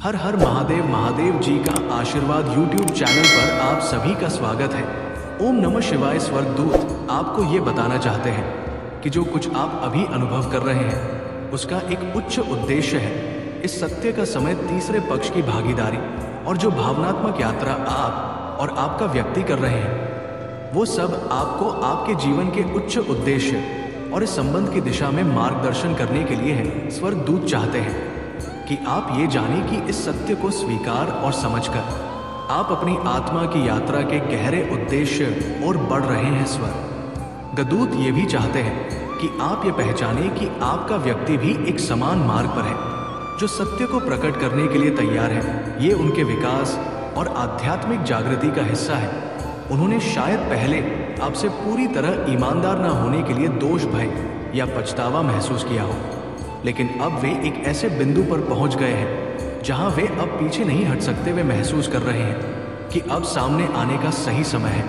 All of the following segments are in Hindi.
हर हर महादेव महादेव जी का आशीर्वाद यूट्यूब चैनल पर आप सभी का स्वागत है। ओम नमः शिवाय। स्वर्गदूत आपको ये बताना चाहते हैं कि जो कुछ आप अभी अनुभव कर रहे हैं उसका एक उच्च उद्देश्य है। इस सत्य का समय तीसरे पक्ष की भागीदारी और जो भावनात्मक यात्रा आप और आपका व्यक्ति कर रहे हैं वो सब आपको आपके जीवन के उच्च उद्देश्य और इस संबंध की दिशा में मार्गदर्शन करने के लिए है। स्वर्गदूत चाहते हैं कि आप ये जाने कि इस सत्य को स्वीकार और समझकर आप अपनी आत्मा की यात्रा के गहरे उद्देश्य और बढ़ रहे हैं। स्वर्गदूत ये भी चाहते हैं कि आप ये पहचानें कि आपका व्यक्ति भी एक समान मार्ग पर है जो सत्य को प्रकट करने के लिए तैयार है। ये उनके विकास और आध्यात्मिक जागृति का हिस्सा है। उन्होंने शायद पहले आपसे पूरी तरह ईमानदार न होने के लिए दोष भय या पछतावा महसूस किया हो, लेकिन अब वे एक ऐसे बिंदु पर पहुंच गए हैं जहां वे अब पीछे नहीं हट सकते। वे महसूस कर रहे हैं कि अब सामने आने का सही समय है,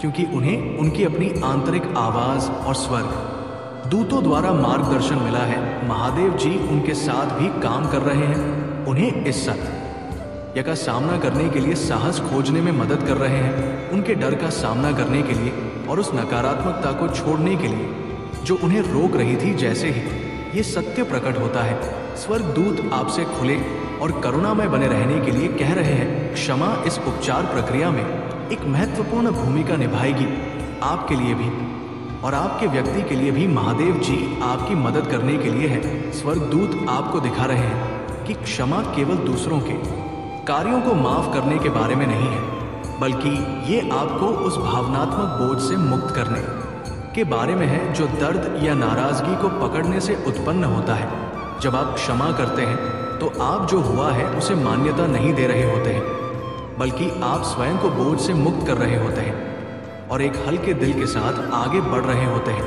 क्योंकि उन्हें उनकी अपनी आंतरिक आवाज और स्वर्ग दूतों द्वारा मार्गदर्शन मिला है। महादेव जी उनके साथ भी काम कर रहे हैं, उन्हें इस सत्य का सामना करने के लिए साहस खोजने में मदद कर रहे हैं, उनके डर का सामना करने के लिए और उस नकारात्मकता को छोड़ने के लिए जो उन्हें रोक रही थी। जैसे ही ये सत्य प्रकट होता है, स्वर्गदूत आपसे खुले और करुणामय बने रहने के लिए कह रहे हैं। क्षमा इस उपचार प्रक्रिया में एक महत्वपूर्ण भूमिका निभाएगी, आपके लिए भी और आपके व्यक्ति के लिए भी। महादेव जी आपकी मदद करने के लिए है। स्वर्गदूत आपको दिखा रहे हैं कि क्षमा केवल दूसरों के कार्यों को माफ करने के बारे में नहीं है, बल्कि ये आपको उस भावनात्मक बोझ से मुक्त करने के बारे में है जो दर्द या नाराजगी को पकड़ने से उत्पन्न होता है। जब आप क्षमा करते हैं तो आप जो हुआ है उसे मान्यता नहीं दे रहे होते हैं, बल्कि आप स्वयं को बोझ से मुक्त कर रहे होते हैं और एक हल्के दिल के साथ आगे बढ़ रहे होते हैं।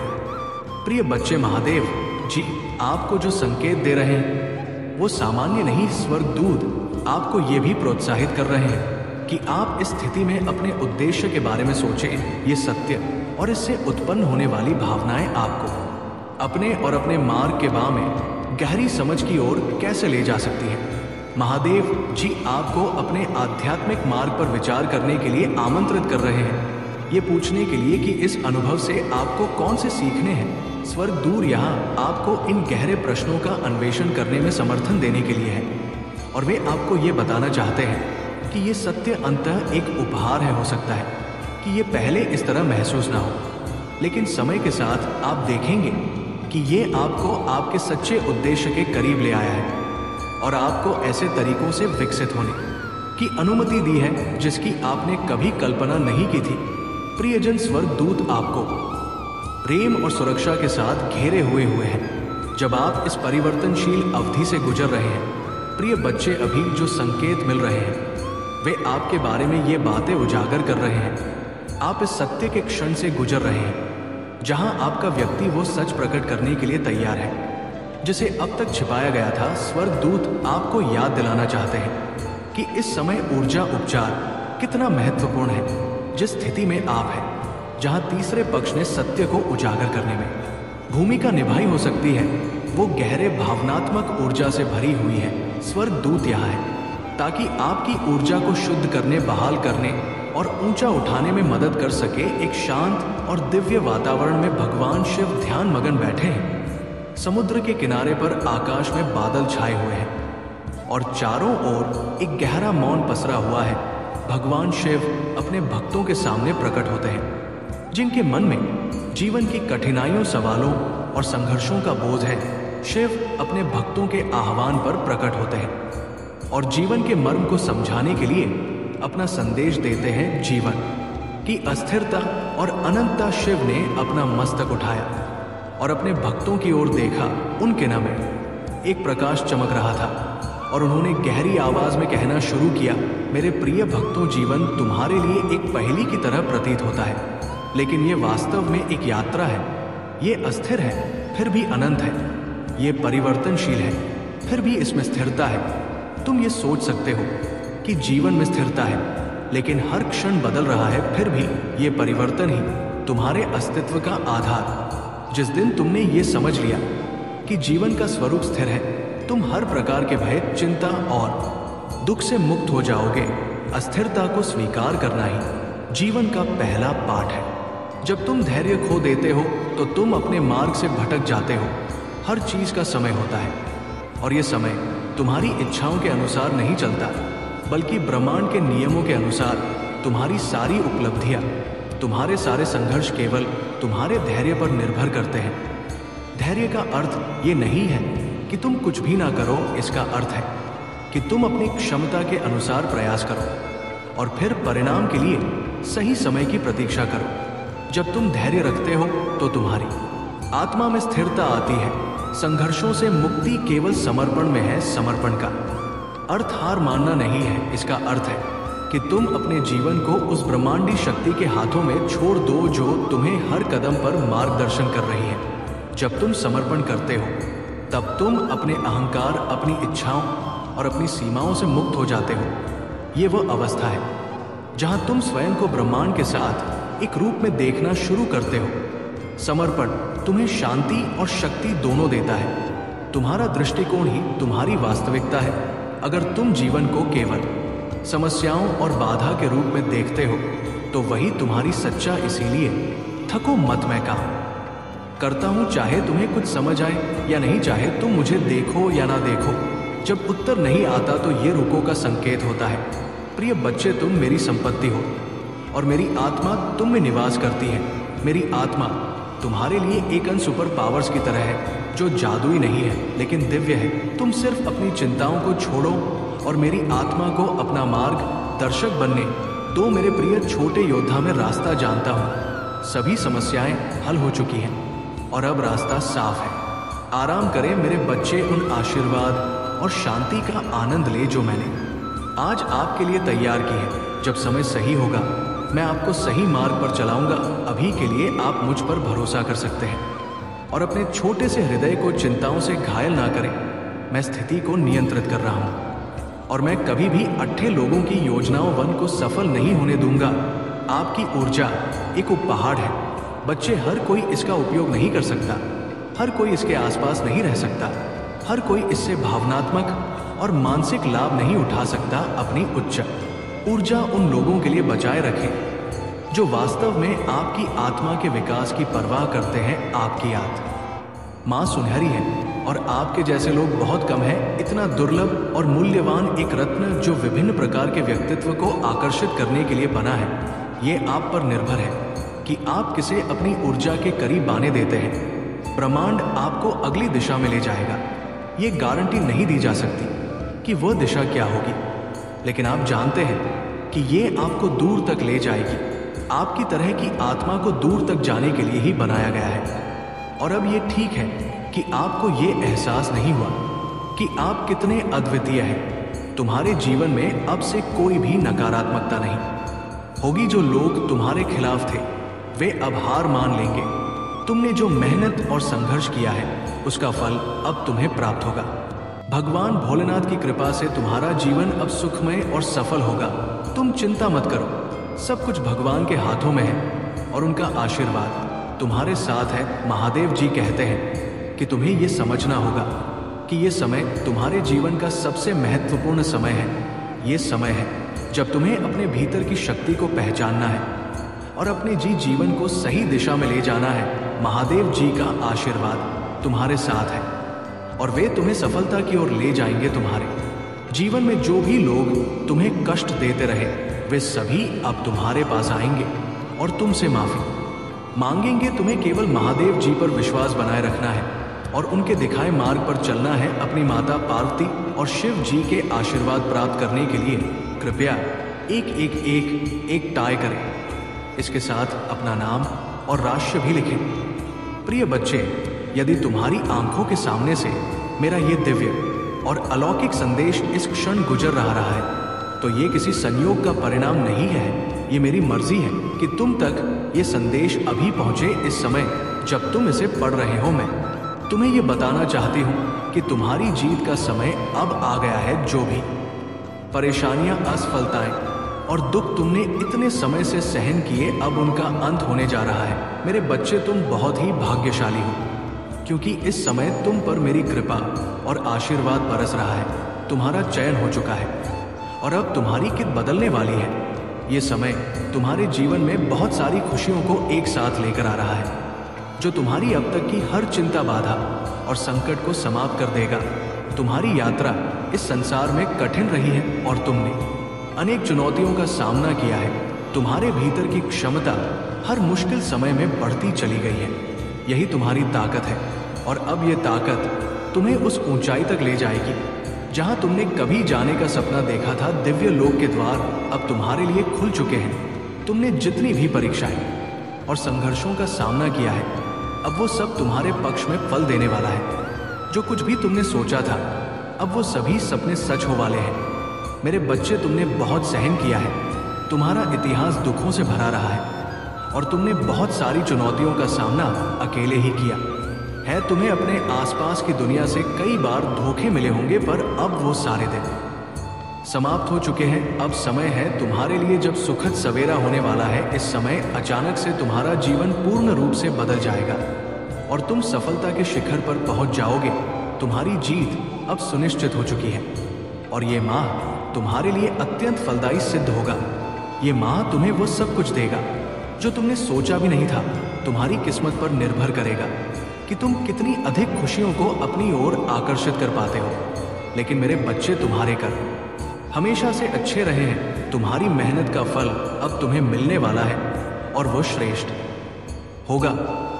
प्रिय बच्चे, महादेव जी आपको जो संकेत दे रहे हैं वो सामान्य नहीं। स्वर्गदूत आपको ये भी प्रोत्साहित कर रहे हैं कि आप इस स्थिति में अपने उद्देश्य के बारे में सोचें। ये सत्य और इससे उत्पन्न होने वाली भावनाएं आपको अपने और अपने मार्ग के बाह में गहरी समझ की ओर कैसे ले जा सकती हैं। महादेव जी आपको अपने आध्यात्मिक मार्ग पर विचार करने के लिए आमंत्रित कर रहे हैं, ये पूछने के लिए कि इस अनुभव से आपको कौन से सीखने हैं। स्वर्गदूत यहाँ आपको इन गहरे प्रश्नों का अन्वेषण करने में समर्थन देने के लिए है और वे आपको ये बताना चाहते हैं कि ये सत्य अंततः एक उपहार है। हो सकता है कि ये पहले इस तरह महसूस ना हो, लेकिन समय के साथ आप देखेंगे कि ये आपको आपके सच्चे उद्देश्य के करीब ले आया है और आपको ऐसे तरीकों से विकसित होने की अनुमति दी है जिसकी आपने कभी कल्पना नहीं की थी। प्रियजन, स्वर्गदूत आपको प्रेम और सुरक्षा के साथ घेरे हुए हैं जब आप इस परिवर्तनशील अवधि से गुजर रहे हैं। प्रिय बच्चे, अभी जो संकेत मिल रहे हैं वे आपके बारे में ये बातें उजागर कर रहे हैं। आप इस सत्य के क्षण से गुजर रहे हैं जहां आपका व्यक्ति वो सच प्रकट करने के लिए तैयार है जिसे अब तक छिपाया गया था। स्वर्गदूत आपको याद दिलाना चाहते हैं कि इस समय ऊर्जा उपचार कितना महत्वपूर्ण है। जिस स्थिति में आप हैं जहां तीसरे पक्ष ने सत्य को उजागर करने में भूमिका निभाई हो सकती है, वो गहरे भावनात्मक ऊर्जा से भरी हुई है। स्वर्गदूत यहाँ है ताकि आपकी ऊर्जा को शुद्ध करने, बहाल करने और ऊंचा उठाने में मदद कर सके। एक शांत और दिव्य वातावरण में भगवान शिव ध्यान मगन बैठे हैं। समुद्र के किनारे पर आकाश में बादल छाए हुए हैं और चारों ओर एक गहरा मौन पसरा हुआ है। भगवान शिव अपने भक्तों के सामने प्रकट होते हैं जिनके मन में जीवन की कठिनाइयों, सवालों और संघर्षों का बोझ है। शिव अपने भक्तों के आह्वान पर प्रकट होते हैं और जीवन के मर्म को समझाने के लिए अपना संदेश देते हैं। जीवन की अस्थिरता और अनंतता। शिव ने अपना मस्तक उठाया और अपने भक्तों की ओर देखा। उनके न में एक प्रकाश चमक रहा था और उन्होंने गहरी आवाज में कहना शुरू किया, मेरे प्रिय भक्तों, जीवन तुम्हारे लिए एक पहेली की तरह प्रतीत होता है, लेकिन ये वास्तव में एक यात्रा है। ये अस्थिर है फिर भी अनंत है, ये परिवर्तनशील है फिर भी इसमें स्थिरता है। तुम ये सोच सकते हो कि जीवन में स्थिरता है, लेकिन हर क्षण बदल रहा है, फिर भी ये परिवर्तन ही तुम्हारे अस्तित्व का आधार। जिस दिन तुमने ये समझ लिया कि जीवन का स्वरूप स्थिर है, तुम हर प्रकार के भय, चिंता और दुख से मुक्त हो जाओगे। अस्थिरता को स्वीकार करना ही जीवन का पहला पाठ है। जब तुम धैर्य खो देते हो तो तुम अपने मार्ग से भटक जाते हो। हर चीज का समय होता है और यह समय तुम्हारी इच्छाओं के अनुसार नहीं चलता, बल्कि ब्रह्मांड के नियमों के अनुसार। तुम्हारी सारी उपलब्धियां, तुम्हारे सारे संघर्ष केवल तुम्हारे धैर्य पर निर्भर करते हैं। धैर्य का अर्थ ये नहीं है कि तुम कुछ भी ना करो, इसका अर्थ है कि तुम अपनी क्षमता के अनुसार प्रयास करो और फिर परिणाम के लिए सही समय की प्रतीक्षा करो। जब तुम धैर्य रखते हो तो तुम्हारी आत्मा में स्थिरता आती है। संघर्षों से मुक्ति केवल समर्पण में है। समर्पण का अर्थ हार मानना नहीं है, इसका अर्थ है कि तुम अपने जीवन को उस ब्रह्मांडी शक्ति के हाथों में छोड़ दो जो तुम्हें हर कदम पर मार्गदर्शन कर रही है। जब तुम समर्पण करते हो तब तुम अपने अहंकार, अपनी इच्छाओं और अपनी सीमाओं से मुक्त हो जाते हो। ये वह अवस्था है जहां तुम स्वयं को ब्रह्मांड के साथ एक रूप में देखना शुरू करते हो। समर्पण तुम्हें शांति और शक्ति दोनों देता है। तुम्हारा दृष्टिकोण ही तुम्हारी वास्तविकता है। अगर तुम जीवन को केवल समस्याओं और बाधा के रूप में देखते हो तो वही तुम्हारी सच्चा। इसीलिए थको मत, मैं काम करता हूं, चाहे तुम्हें कुछ समझ आए या नहीं, चाहे तुम मुझे देखो या ना देखो। जब उत्तर नहीं आता तो ये रुको का संकेत होता है। प्रिय बच्चे, तुम मेरी संपत्ति हो और मेरी आत्मा तुम में निवास करती है। मेरी आत्मा तुम्हारे लिए एक सुपर पावर्स की तरह है जो जादुई नहीं है लेकिन दिव्य है। तुम सिर्फ अपनी चिंताओं को छोड़ो और मेरी आत्मा को अपना मार्ग दर्शक बनने दो। मेरे प्रिय छोटे योद्धा, मैं रास्ता जानता हूँ। सभी समस्याएं हल हो चुकी हैं और अब रास्ता साफ है। आराम करें मेरे बच्चे, उन आशीर्वाद और शांति का आनंद ले जो मैंने आज आपके लिए तैयार की है। जब समय सही होगा मैं आपको सही मार्ग पर चलाऊंगा। अभी के लिए आप मुझ पर भरोसा कर सकते हैं और अपने छोटे से हृदय को चिंताओं से घायल ना करें। मैं स्थिति को नियंत्रित कर रहा हूं और मैं कभी भी अट्ठे लोगों की योजनाओं वन को सफल नहीं होने दूंगा। आपकी ऊर्जा एक उपहार है बच्चे। हर कोई इसका उपयोग नहीं कर सकता, हर कोई इसके आसपास नहीं रह सकता, हर कोई इससे भावनात्मक और मानसिक लाभ नहीं उठा सकता। अपनी उच्च ऊर्जा उन लोगों के लिए बचाए रखें जो वास्तव में आपकी आत्मा के विकास की परवाह करते हैं। आपकी आत्मा सुनहरी है और आपके जैसे लोग बहुत कम हैं। इतना दुर्लभ और मूल्यवान एक रत्न जो विभिन्न प्रकार के व्यक्तित्व को आकर्षित करने के लिए बना है। ये आप पर निर्भर है कि आप किसे अपनी ऊर्जा के करीब आने देते हैं। ब्रह्मांड आपको अगली दिशा में ले जाएगा। ये गारंटी नहीं दी जा सकती कि वह दिशा क्या होगी, लेकिन आप जानते हैं कि ये आपको दूर तक ले जाएगी। आपकी तरह की आत्मा को दूर तक जाने के लिए ही बनाया गया है। और अब ये ठीक है कि आपको ये एहसास नहीं हुआ कि आप कितने अद्वितीय हैं। तुम्हारे जीवन में अब से कोई भी नकारात्मकता नहीं होगी। जो लोग तुम्हारे खिलाफ थे वे अब हार मान लेंगे। तुमने जो मेहनत और संघर्ष किया है उसका फल अब तुम्हें प्राप्त होगा। भगवान भोलेनाथ की कृपा से तुम्हारा जीवन अब सुखमय और सफल होगा। तुम चिंता मत करो, सब कुछ भगवान के हाथों में है और उनका आशीर्वाद तुम्हारे साथ है। महादेव जी कहते हैं कि तुम्हें यह समझना होगा कि यह समय तुम्हारे जीवन का सबसे महत्वपूर्ण समय है। ये समय है जब तुम्हें अपने भीतर की शक्ति को पहचानना है और अपने जीवन को सही दिशा में ले जाना है। महादेव जी का आशीर्वाद तुम्हारे साथ है और वे तुम्हें सफलता की ओर ले जाएंगे। तुम्हारे जीवन में जो भी लोग तुम्हें कष्ट देते रहे वे सभी अब तुम्हारे पास आएंगे और तुमसे माफी मांगेंगे। तुम्हें केवल महादेव जी पर विश्वास बनाए रखना है और उनके दिखाए मार्ग पर चलना है। अपनी माता पार्वती और शिव जी के आशीर्वाद प्राप्त करने के लिए कृपया एक टाई करें। इसके साथ अपना नाम और राशि भी लिखें। प्रिय बच्चे, यदि तुम्हारी आंखों के सामने से मेरा ये दिव्य और अलौकिक संदेश इस क्षण गुजर रहा है तो ये किसी संयोग का परिणाम नहीं है। ये मेरी मर्जी है कि तुम तक ये संदेश अभी पहुंचे। इस समय जब तुम इसे पढ़ रहे हो मैं तुम्हें ये बताना चाहती हूँ कि तुम्हारी जीत का समय अब आ गया है। जो भी परेशानियां, असफलताएं और दुख तुमने इतने समय से सहन किए अब उनका अंत होने जा रहा है। मेरे बच्चे, तुम बहुत ही भाग्यशाली हो क्योंकि इस समय तुम पर मेरी कृपा और आशीर्वाद बरस रहा है। तुम्हारा चयन हो चुका है। और अब तुम्हारी कित बदलने वाली है। ये समय तुम्हारे जीवन में बहुत सारी खुशियों को एक साथ लेकर आ रहा है, जो तुम्हारी अब तक की हर चिंता, बाधा और संकट को समाप्त कर देगा। तुम्हारी यात्रा इस संसार में कठिन रही है और तुमने अनेक चुनौतियों का सामना किया है। तुम्हारे भीतर की क्षमता हर मुश्किल समय में बढ़ती चली गई है। यही तुम्हारी ताकत है और अब ये ताकत तुम्हें उस ऊंचाई तक ले जाएगी जहां तुमने कभी जाने का सपना देखा था। दिव्य लोक के द्वार अब तुम्हारे लिए खुल चुके हैं। तुमने जितनी भी परीक्षाएं और संघर्षों का सामना किया है, अब वो सब तुम्हारे पक्ष में फल देने वाला है। जो कुछ भी तुमने सोचा था, अब वो सभी सपने सच हो वाले हैं। मेरे बच्चे, तुमने बहुत सहन किया है। तुम्हारा इतिहास दुखों से भरा रहा है और तुमने बहुत सारी चुनौतियों का सामना अकेले ही किया है। तुम्हें अपने आसपास की दुनिया से कई बार धोखे मिले होंगे, पर अब वो सारे दिन समाप्त हो चुके हैं। अब समय है तुम्हारे लिए जब सुखद सवेरा होने वाला है। इस समय अचानक से तुम्हारा जीवन पूर्ण रूप से बदल जाएगा और तुम सफलता के शिखर पर पहुंच जाओगे। तुम्हारी जीत अब सुनिश्चित हो चुकी है और ये माह तुम्हारे लिए अत्यंत फलदायी सिद्ध होगा। ये माह तुम्हें वो सब कुछ देगा जो तुमने सोचा भी नहीं था। तुम्हारी किस्मत पर निर्भर करेगा कि तुम कितनी अधिक खुशियों को अपनी ओर आकर्षित कर पाते हो। लेकिन मेरे बच्चे, तुम्हारे कर्म हमेशा से अच्छे रहे हैं। तुम्हारी मेहनत का फल अब तुम्हें मिलने वाला है और वो श्रेष्ठ होगा।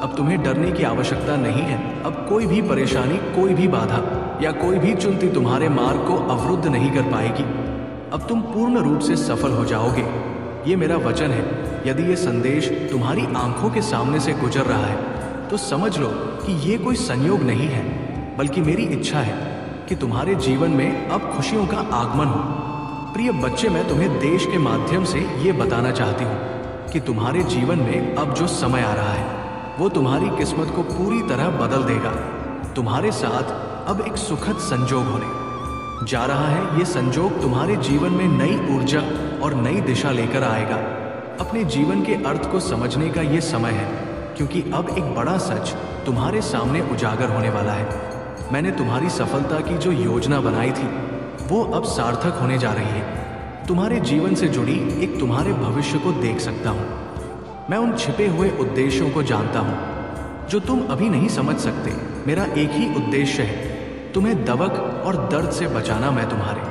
अब तुम्हें डरने की आवश्यकता नहीं है। अब कोई भी परेशानी, कोई भी बाधा या कोई भी चुनौती तुम्हारे मार्ग को अवरुद्ध नहीं कर पाएगी। अब तुम पूर्ण रूप से सफल हो जाओगे। ये मेरा वचन है। यदि ये संदेश तुम्हारी आंखों के सामने से गुजर रहा है तो समझ लो कि ये कोई संयोग नहीं है, बल्कि मेरी इच्छा है कि तुम्हारे जीवन में अब खुशियों का आगमन हो। प्रिय बच्चे, मैं तुम्हें देश के माध्यम से ये बताना चाहती हूँ कि तुम्हारे जीवन में अब जो समय आ रहा है वो तुम्हारी किस्मत को पूरी तरह बदल देगा। तुम्हारे साथ अब एक सुखद संजोग होने जा रहा है। ये संजोग तुम्हारे जीवन में नई ऊर्जा और नई दिशा लेकर आएगा। अपने जीवन के अर्थ को समझने का ये समय है, क्योंकि अब एक बड़ा सच तुम्हारे सामने उजागर होने वाला है। मैंने तुम्हारी सफलता की जो योजना बनाई थी वो अब सार्थक होने जा रही है। तुम्हारे जीवन से जुड़ी एक तुम्हारे भविष्य को देख सकता हूँ। मैं उन छिपे हुए उद्देश्यों को जानता हूँ जो तुम अभी नहीं समझ सकते। मेरा एक ही उद्देश्य है, तुम्हें दवक और दर्द से बचाना। मैं तुम्हारे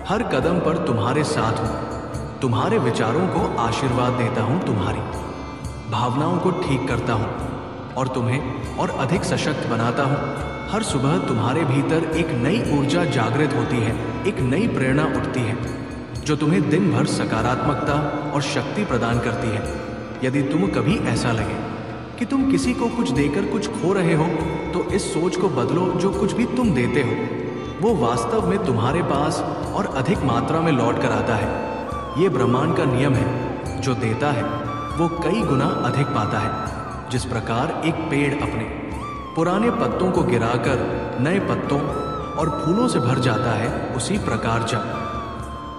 हर कदम पर तुम्हारे साथ हूँ। तुम्हारे विचारों को आशीर्वाद देता हूँ, तुम्हारी भावनाओं को ठीक करता हूँ और तुम्हें और अधिक सशक्त बनाता हूँ। हर सुबह तुम्हारे भीतर एक नई ऊर्जा जागृत होती है, एक नई प्रेरणा उठती है जो तुम्हें दिन भर सकारात्मकता और शक्ति प्रदान करती है। यदि तुम कभी ऐसा लगे कि तुम किसी को कुछ देकर कुछ खो रहे हो, तो इस सोच को बदलो। जो कुछ भी तुम देते हो वो वास्तव में तुम्हारे पास और अधिक मात्रा में लौट कर आता है। ये ब्रह्मांड का नियम है, जो देता है वो कई गुना अधिक पाता है। जिस प्रकार एक पेड़ अपने पुराने पत्तों को गिराकर नए पत्तों और फूलों से भर जाता है, उसी प्रकार जब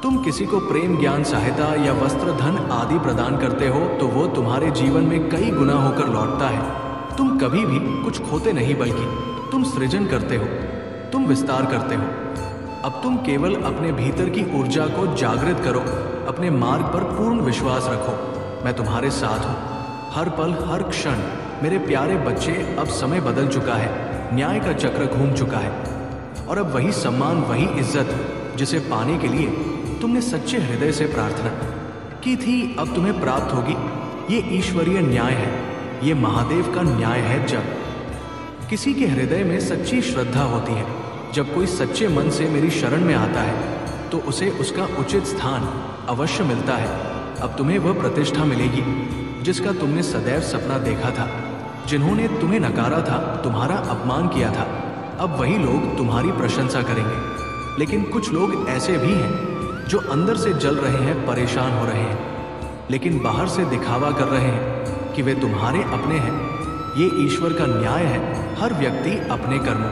तुम किसी को प्रेम, ज्ञान, सहायता या वस्त्र, धन आदि प्रदान करते हो तो वो तुम्हारे जीवन में कई गुना होकर लौटता है। तुम कभी भी कुछ खोते नहीं, बल्कि तुम सृजन करते हो, तुम विस्तार करते हो। अब तुम केवल अपने भीतर की ऊर्जा को जागृत करो, अपने मार्ग पर पूर्ण विश्वास रखो। मैं तुम्हारे साथ हूँ, हर पल, हर क्षण। मेरे प्यारे बच्चे, अब समय बदल चुका है, न्याय का चक्र घूम चुका है और अब वही सम्मान, वही इज्जत जिसे पाने के लिए तुमने सच्चे हृदय से प्रार्थना की थी, अब तुम्हें प्राप्त होगी। ये ईश्वरीय न्याय है, ये महादेव का न्याय है। जब किसी के हृदय में सच्ची श्रद्धा होती है, जब कोई सच्चे मन से मेरी शरण में आता है तो उसे उसका उचित स्थान अवश्य मिलता है। अब तुम्हें वह प्रतिष्ठा मिलेगी जिसका तुमने सदैव सपना देखा था। जिन्होंने तुम्हें नकारा था, तुम्हारा अपमान किया था, अब वही लोग तुम्हारी प्रशंसा करेंगे। लेकिन कुछ लोग ऐसे भी हैं जो अंदर से जल रहे हैं, परेशान हो रहे हैं, लेकिन बाहर से दिखावा कर रहे हैं कि वे तुम्हारे अपने हैं। ये ईश्वर का न्याय है। हर व्यक्ति अपने कर्मों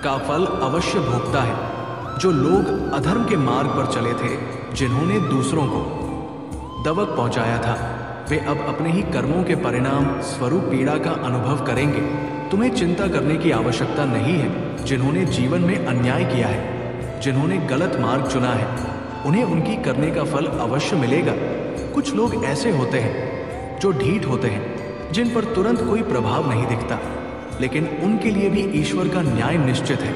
का फल अवश्य भोगता है। जो लोग अधर्म के मार्ग पर चले थे, जिन्होंने दूसरों को दवक पहुंचाया था, वे अब अपने ही कर्मों के परिणाम स्वरूप पीड़ा का अनुभव करेंगे। तुम्हें चिंता करने की आवश्यकता नहीं है। जिन्होंने जीवन में अन्याय किया है, जिन्होंने गलत मार्ग चुना है, उन्हें उनकी करने का फल अवश्य मिलेगा। कुछ लोग ऐसे होते हैं जो ढीठ होते हैं, जिन पर तुरंत कोई प्रभाव नहीं दिखता, लेकिन उनके लिए भी ईश्वर का न्याय निश्चित है।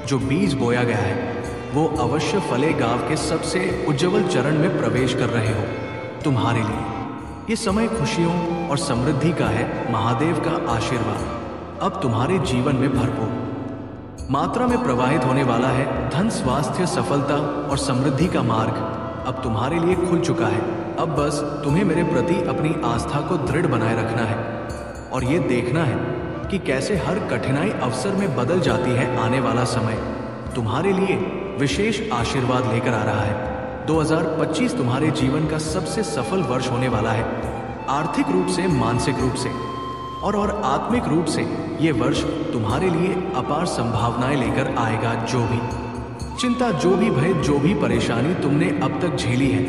जो बीज बोया गया है वो अवश्य फले गांव के सबसे उज्जवल चरण में प्रवेश कर रहे हो। तुम्हारे लिए ये समय खुशियों और समृद्धि का है। महादेव का आशीर्वाद अब तुम्हारे जीवन में भरपूर मात्रा में प्रवाहित होने वाला है। धन, स्वास्थ्य, सफलता और समृद्धि का मार्ग अब तुम्हारे लिए खुल चुका है। अब बस तुम्हें मेरे प्रति अपनी आस्था को दृढ़ बनाए रखना है और ये देखना है कि कैसे हर कठिनाई अवसर में बदल जाती है। आने वाला समय तुम्हारे लिए विशेष आशीर्वाद लेकर आ रहा है। 2025 तुम्हारे जीवन का सबसे सफल वर्ष होने वाला है। आर्थिक रूप से, मानसिक रूप से और आत्मिक रूप से ये वर्ष तुम्हारे लिए अपार संभावनाएं लेकर आएगा। जो भी चिंता, जो भी भय, जो भी परेशानी तुमने अब तक झेली है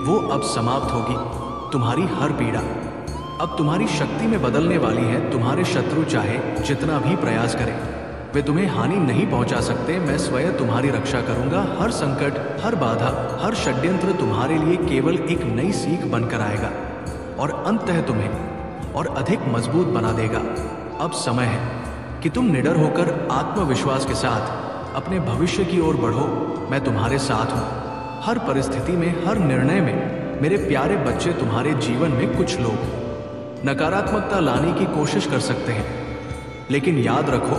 वो अब समाप्त होगी। तुम्हारी हर पीड़ा अब तुम्हारी शक्ति में बदलने वाली है। तुम्हारे शत्रु चाहे जितना भी प्रयास करें वे तुम्हें हानि नहीं पहुंचा सकते। मैं स्वयं तुम्हारी रक्षा करूंगा। हर संकट, हर बाधा, हर षड्यंत्र तुम्हारे लिए केवल एक नई सीख बनकर आएगा और अंततः तुम्हें और अधिक मजबूत बना देगा। अब समय है कि तुम निडर होकर आत्मविश्वास के साथ अपने भविष्य की ओर बढ़ो। मैं तुम्हारे साथ हूं हर परिस्थिति में, हर निर्णय में। मेरे प्यारे बच्चे, तुम्हारे जीवन में कुछ लोग नकारात्मकता लाने की कोशिश कर सकते हैं, लेकिन याद रखो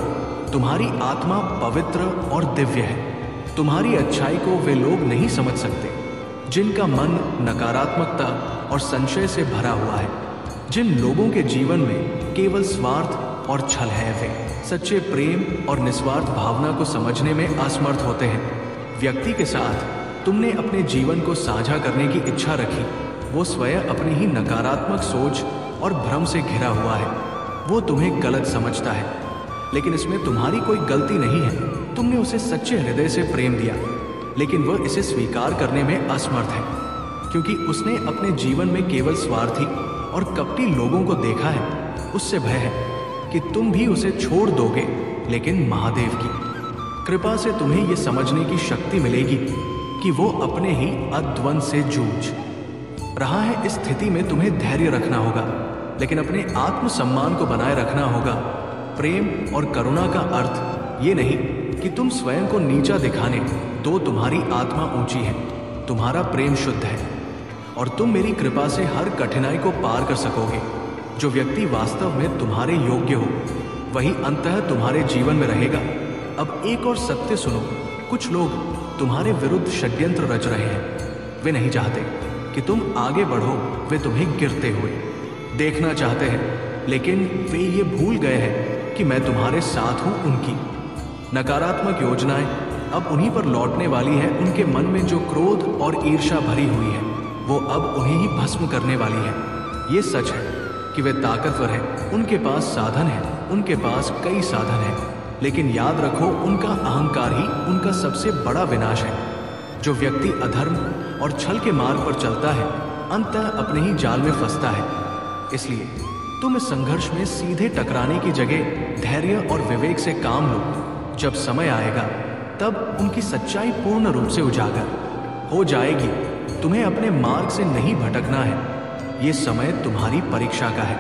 तुम्हारी आत्मा पवित्र और दिव्य है। तुम्हारी अच्छाई को वे लोग नहीं समझ सकते जिनका मन नकारात्मकता और संशय से भरा हुआ है। जिन लोगों के जीवन में केवल स्वार्थ और छल है, वे सच्चे प्रेम और निस्वार्थ भावना को समझने में असमर्थ होते हैं। व्यक्ति के साथ तुमने अपने जीवन को साझा करने की इच्छा रखी, वो स्वयं अपनी ही नकारात्मक सोच और भ्रम से घिरा हुआ है। वो तुम्हें गलत समझता है, लेकिन इसमें तुम्हारी कोई गलती नहीं है। तुमने उसे सच्चे हृदय से प्रेम दिया, लेकिन वह इसे स्वीकार करने में असमर्थ है, क्योंकि उसने अपने जीवन में केवल स्वार्थी और कपटी लोगों को देखा है। उससे भय है कि तुम भी उसे छोड़ दोगे, लेकिन महादेव की कृपा से तुम्हें यह समझने की शक्ति मिलेगी कि वो अपने ही अद्वंद से जूझ रहा है। इस स्थिति में तुम्हें धैर्य रखना होगा, लेकिन अपने आत्मसम्मान को बनाए रखना होगा। प्रेम और करुणा का अर्थ ये नहीं कि तुम स्वयं को नीचा दिखाने दो। तुम्हारी आत्मा ऊंची है, तुम्हारा प्रेम शुद्ध है और तुम मेरी कृपा से हर कठिनाई को पार कर सकोगे। जो व्यक्ति वास्तव में तुम्हारे योग्य हो वही अंततः तुम्हारे जीवन में रहेगा। अब एक और सत्य सुनो, कुछ लोग तुम्हारे विरुद्ध षड्यंत्र रच रहे हैं। वे नहीं चाहते कि तुम आगे बढ़ो, वे तुम्हें गिरते हुए देखना चाहते हैं, लेकिन वे ये भूल गए हैं कि मैं तुम्हारे साथ हूं। उनकी नकारात्मक योजनाएं अब उन्हीं पर लौटने वाली है। उनके मन में जो क्रोध और ईर्ष्या भरी हुई है वो अब उन्हें ही भस्म करने वाली है। ये सच है कि वे ताकतवर हैं, उनके पास साधन है, उनके पास कई साधन हैं, लेकिन याद रखो उनका अहंकार ही उनका सबसे बड़ा विनाश है। जो व्यक्ति अधर्म और छल के मार्ग पर चलता है अंततः अपने ही जाल में फंसता है। इसलिए तुम इस संघर्ष में सीधे टकराने की जगह धैर्य और विवेक से काम लो। जब समय आएगा तब उनकी सच्चाई पूर्ण रूप से उजागर हो जाएगी। तुम्हें अपने मार्ग से नहीं भटकना है। ये समय तुम्हारी परीक्षा का है,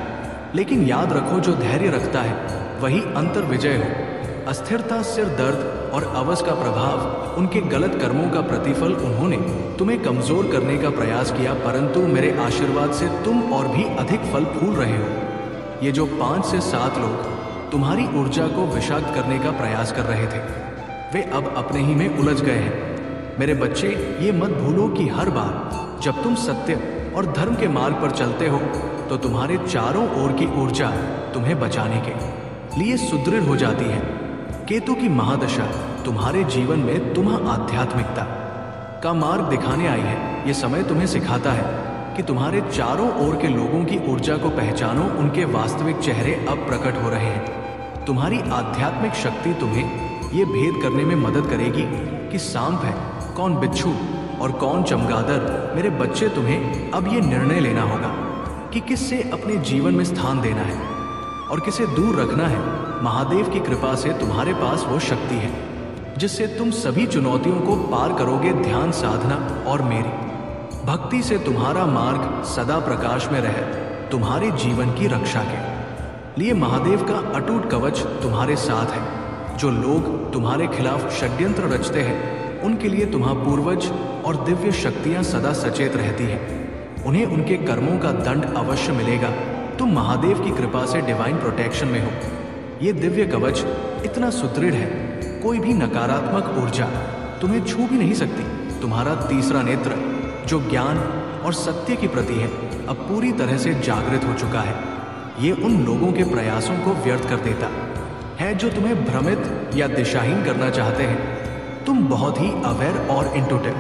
लेकिन याद रखो जो धैर्य रखता है वही अंतर विजय हो। अस्थिरता, सिर दर्द और अवस का प्रभाव, उनके गलत कर्मों का प्रतिफल। उन्होंने तुम्हें कमजोर करने का प्रयास किया, परंतु मेरे आशीर्वाद से तुम और भी अधिक फल फूल रहे हो। ये जो 5 से 7 लोग तुम्हारी ऊर्जा को विषाक्त करने का प्रयास कर रहे थे वे अब अपने ही में उलझ गए हैं। मेरे बच्चे, ये मत भूलो कि हर बार जब तुम सत्य और धर्म के मार्ग पर चलते हो तो तुम्हारे चारों ओर की ऊर्जा तुम्हें बचाने के लिए सुदृढ़ हो जाती है। केतु की महादशा तुम्हारे जीवन में तुम्हारी आध्यात्मिकता का मार्ग दिखाने आई है। ये समय तुम्हें सिखाता है कि तुम्हारे चारों ओर के लोगों की ऊर्जा को पहचानो। उनके वास्तविक चेहरे अब प्रकट हो रहे हैं। तुम्हारी आध्यात्मिक शक्ति तुम्हें ये भेद करने में मदद करेगी कि सांप है कौन बिच्छू और कौन चमगादड़। मेरे बच्चे, तुम्हें अब ये निर्णय लेना होगा कि किससे अपने जीवन में स्थान देना है और किसे दूर रखना है। महादेव की कृपा से तुम्हारे पास वो शक्ति है जिससे तुम सभी चुनौतियों को पार करोगे ध्यान साधना और मेरी भक्ति से तुम्हारा मार्ग सदा प्रकाश में रहे तुम्हारे जीवन की रक्षा के लिए महादेव का अटूट कवच तुम्हारे साथ है। जो लोग तुम्हारे खिलाफ षड्यंत्र रचते हैं उनके लिए तुम्हारा पूर्वज और दिव्य शक्तियां सदा सचेत रहती हैं। उन्हें उनके कर्मों का दंड अवश्य मिलेगा। तुम महादेव की कृपा से डिवाइन प्रोटेक्शन में हो। ये दिव्य कवच इतना सुदृढ़ है, कोई भी नकारात्मक ऊर्जा तुम्हें छू भी नहीं सकती। तुम्हारा तीसरा नेत्र जो ज्ञान और सत्य की प्रति है अब पूरी तरह से जागृत हो चुका है। ये उन लोगों के प्रयासों को व्यर्थ कर देता है जो तुम्हें भ्रमित या दिशाहीन करना चाहते हैं। तुम बहुत ही अवेयर और इंट्यूटिव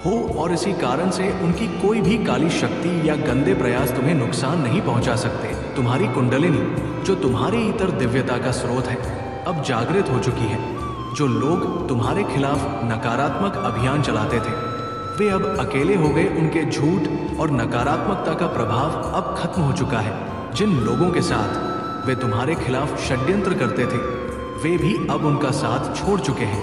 हो और इसी कारण से उनकी कोई भी काली शक्ति या गंदे प्रयास तुम्हें नुकसान नहीं पहुंचा सकते। तुम्हारी कुंडलिनी जो तुम्हारे इतर दिव्यता का स्रोत है अब जागृत हो चुकी है। जो लोग तुम्हारे खिलाफ नकारात्मक अभियान चलाते थे वे अब अकेले हो गए। उनके झूठ और नकारात्मकता का प्रभाव अब खत्म हो चुका है। जिन लोगों के साथ वे तुम्हारे खिलाफ षड्यंत्र करते थे वे भी अब उनका साथ छोड़ चुके हैं,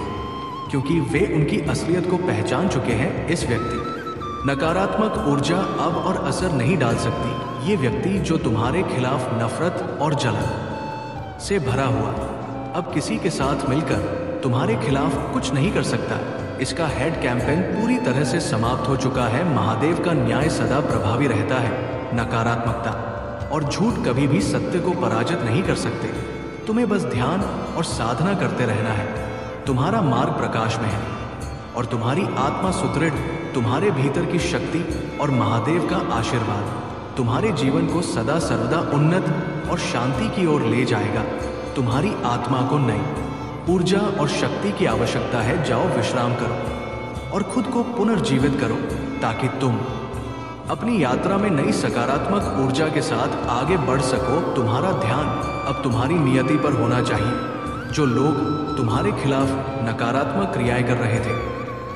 क्योंकि वे उनकी असलियत को पहचान चुके हैं। इस व्यक्ति नकारात्मक ऊर्जा अब और असर नहीं डाल सकती। ये व्यक्ति जो तुम्हारे खिलाफ नफरत और जलन से भरा हुआ अब किसी के साथ मिलकर तुम्हारे खिलाफ कुछ नहीं कर सकता। इसका हेड कैंपेन पूरी तरह से समाप्त हो चुका है। महादेव का न्याय सदा प्रभावी रहता है। नकारात्मकता और झूठ कभी भी सत्य को पराजित नहीं कर सकते। तुम्हें बस ध्यान और साधना करते रहना है। तुम्हारा मार्ग प्रकाश में है और तुम्हारी आत्मा सुदृढ़। तुम्हारे भीतर की शक्ति और महादेव का आशीर्वाद तुम्हारे जीवन को सदा सर्वदा उन्नत और शांति की ओर ले जाएगा। तुम्हारी आत्मा को नई ऊर्जा और शक्ति की आवश्यकता है। जाओ विश्राम करो और खुद को पुनर्जीवित करो ताकि तुम अपनी यात्रा में नई सकारात्मक ऊर्जा के साथ आगे बढ़ सको। तुम्हारा ध्यान अब तुम्हारी नियति पर होना चाहिए। जो लोग तुम्हारे खिलाफ नकारात्मक क्रियाएं कर रहे थे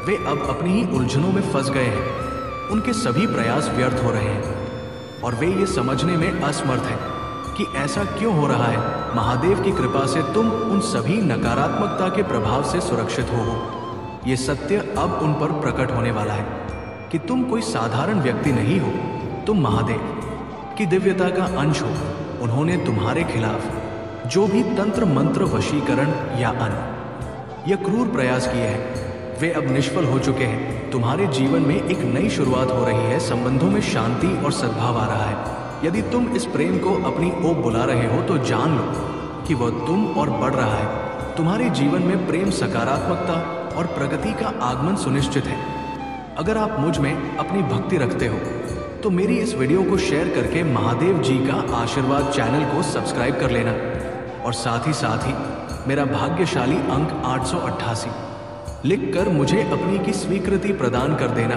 वे अब अपनी ही उलझनों में फंस गए हैं। उनके सभी प्रयास व्यर्थ हो रहे हैं और वे ये समझने में असमर्थ हैं कि ऐसा क्यों हो रहा है। महादेव की कृपा से तुम उन सभी नकारात्मकता के प्रभाव से सुरक्षित हो। ये सत्य अब उन पर प्रकट होने वाला है कि तुम कोई साधारण व्यक्ति नहीं हो। तुम महादेव की दिव्यता का अंश हो। उन्होंने तुम्हारे खिलाफ जो भी तंत्र मंत्र वशीकरण या अन्य या क्रूर प्रयास किए हैं वे अब निष्फल हो चुके हैं। तुम्हारे जीवन में एक नई शुरुआत हो रही है। संबंधों में शांति और सद्भाव आ रहा है। यदि तुम इस प्रेम को अपनी ओर बुला रहे हो तो जान लो कि वह तुम और बढ़ रहा है। तुम्हारे जीवन में प्रेम, सकारात्मकता और प्रगति का आगमन सुनिश्चित है। अगर आप मुझ में अपनी भक्ति रखते हो तो मेरी इस वीडियो को शेयर करके महादेव जी का आशीर्वाद चैनल को सब्सक्राइब कर लेना और साथ ही मेरा भाग्यशाली अंक 888 लिखकर मुझे अपनी की स्वीकृति प्रदान कर देना।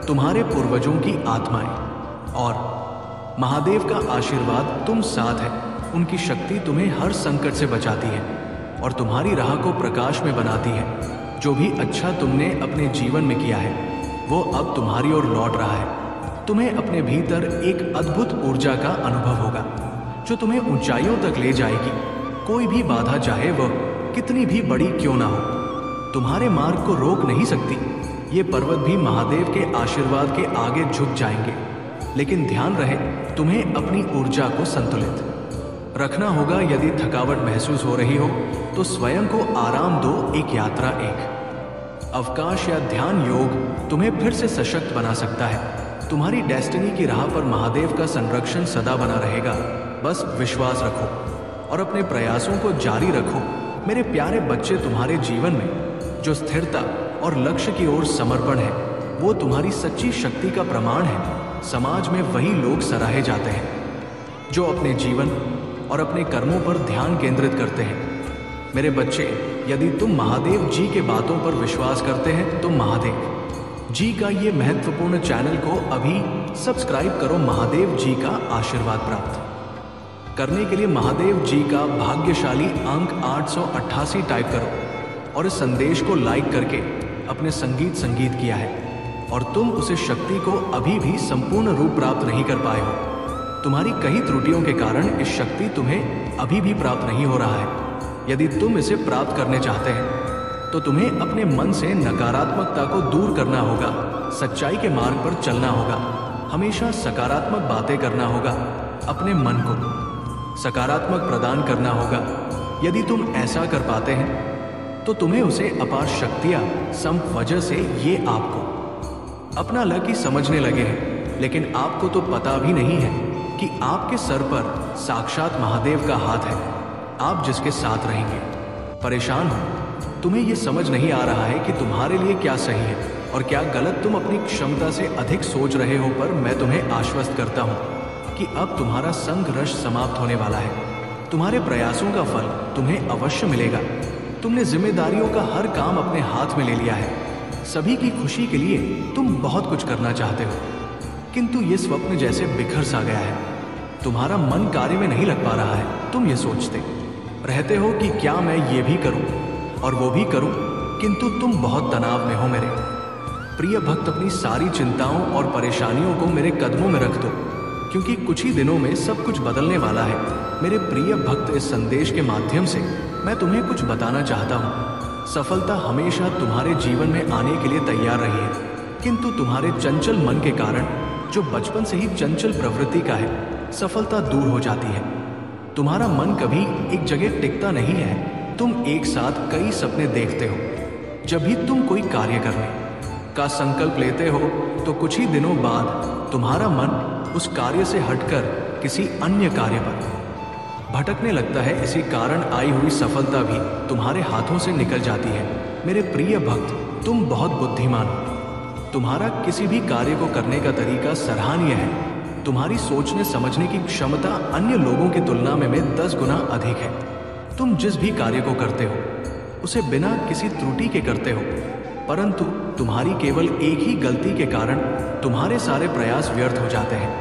तुम्हारे पूर्वजों की आत्माएं और महादेव का आशीर्वाद तुम साथ है। उनकी शक्ति तुम्हें हर संकट से बचाती है और तुम्हारी राह को प्रकाश में बनाती है। जो भी अच्छा तुमने अपने जीवन में किया है वो अब तुम्हारी ओर लौट रहा है। तुम्हें अपने भीतर एक अद्भुत ऊर्जा का अनुभव होगा जो तुम्हें ऊंचाइयों तक ले जाएगी। कोई भी बाधा चाहे वह कितनी भी बड़ी क्यों ना हो तुम्हारे मार्ग को रोक नहीं सकती। ये पर्वत भी महादेव के आशीर्वाद के आगे झुक जाएंगे। लेकिन ध्यान रहे तुम्हें अपनी ऊर्जा को संतुलित रखना होगा। यदि थकावट महसूस हो रही हो तो स्वयं को आराम दो। एक यात्रा, एक अवकाश या ध्यान योग तुम्हें फिर से सशक्त बना सकता है। तुम्हारी डेस्टिनी की राह पर महादेव का संरक्षण सदा बना रहेगा। बस विश्वास रखो और अपने प्रयासों को जारी रखो। मेरे प्यारे बच्चे, तुम्हारे जीवन में जो स्थिरता और लक्ष्य की ओर समर्पण है वो तुम्हारी सच्ची शक्ति का प्रमाण है। समाज में वही लोग सराहे जाते हैं जो अपने जीवन और अपने कर्मों पर ध्यान केंद्रित करते हैं। मेरे बच्चे, यदि तुम महादेव जी के बातों पर विश्वास करते हैं तो महादेव जी का ये महत्वपूर्ण चैनल को अभी सब्सक्राइब करो। महादेव जी का आशीर्वाद प्राप्त करने के लिए महादेव जी का भाग्यशाली अंक 888 टाइप करो और इस संदेश को लाइक करके अपने संगीत किया है और तुम उसे शक्ति को अभी भी संपूर्ण रूप प्राप्त नहीं कर पाए हो। तुम्हारी कई त्रुटियों के कारण इस शक्ति तुम्हें अभी भी प्राप्त नहीं हो रहा है। यदि तुम इसे प्राप्त करने चाहते हैं तो तुम्हें अपने मन से नकारात्मकता को दूर करना होगा, सच्चाई के मार्ग पर चलना होगा, हमेशा सकारात्मक बातें करना होगा, अपने मन को सकारात्मक प्रदान करना होगा। यदि तुम ऐसा कर पाते हैं तो तुम्हें उसे अपार शक्तियां सम वजह से ये आपको अपना लक ही समझने लगे हैं, लेकिन आपको तो पता भी नहीं है कि आपके सर पर साक्षात महादेव का हाथ है, आप जिसके साथ रहेंगे। परेशान हो, तुम्हें यह समझ नहीं आ रहा है कि तुम्हारे लिए क्या सही है और क्या गलत, तुम अपनी क्षमता से अधिक सोच रहे हो, पर मैं तुम्हें आश्वस्त करता हूं कि अब तुम्हारा संघर्ष समाप्त होने वाला है। तुम्हारे प्रयासों का फल तुम्हें अवश्य मिलेगा। तुमने जिम्मेदारियों का हर काम अपने हाथ में ले लिया है। सभी की खुशी के लिए तुम बहुत कुछ करना चाहते हो, किंतु ये स्वप्न जैसे बिखर सा गया है। तुम्हारा मन कार्य में नहीं लग पा रहा है। तुम ये सोचते रहते हो कि क्या मैं ये भी करूं और वो भी करूं, किंतु तुम बहुत तनाव में हो। मेरे प्रिय भक्त, अपनी सारी चिंताओं और परेशानियों को मेरे कदमों में रख दो, क्योंकि कुछ ही दिनों में सब कुछ बदलने वाला है। मेरे प्रिय भक्त, इस संदेश के माध्यम से मैं तुम्हें कुछ बताना चाहता हूँ। सफलता हमेशा तुम्हारे जीवन में आने के लिए तैयार रही है, किंतु तुम्हारे चंचल मन के कारण, जो बचपन से ही चंचल प्रवृत्ति का है, सफलता दूर हो जाती है। तुम्हारा मन कभी एक जगह टिकता नहीं है। तुम एक साथ कई सपने देखते हो। जब भी तुम कोई कार्य करने का संकल्प लेते हो तो कुछ ही दिनों बाद तुम्हारा मन उस कार्य से हटकर किसी अन्य कार्य पर भटकने लगता है। इसी कारण आई हुई सफलता भी तुम्हारे हाथों से निकल जाती है। मेरे प्रिय भक्त, तुम बहुत बुद्धिमान हो। तुम्हारा किसी भी कार्य को करने का तरीका सराहनीय है। तुम्हारी सोचने समझने की क्षमता अन्य लोगों की तुलना में 10 गुना अधिक है। तुम जिस भी कार्य को करते हो उसे बिना किसी त्रुटि के करते हो, परंतु तुम्हारी केवल एक ही गलती के कारण तुम्हारे सारे प्रयास व्यर्थ हो जाते हैं।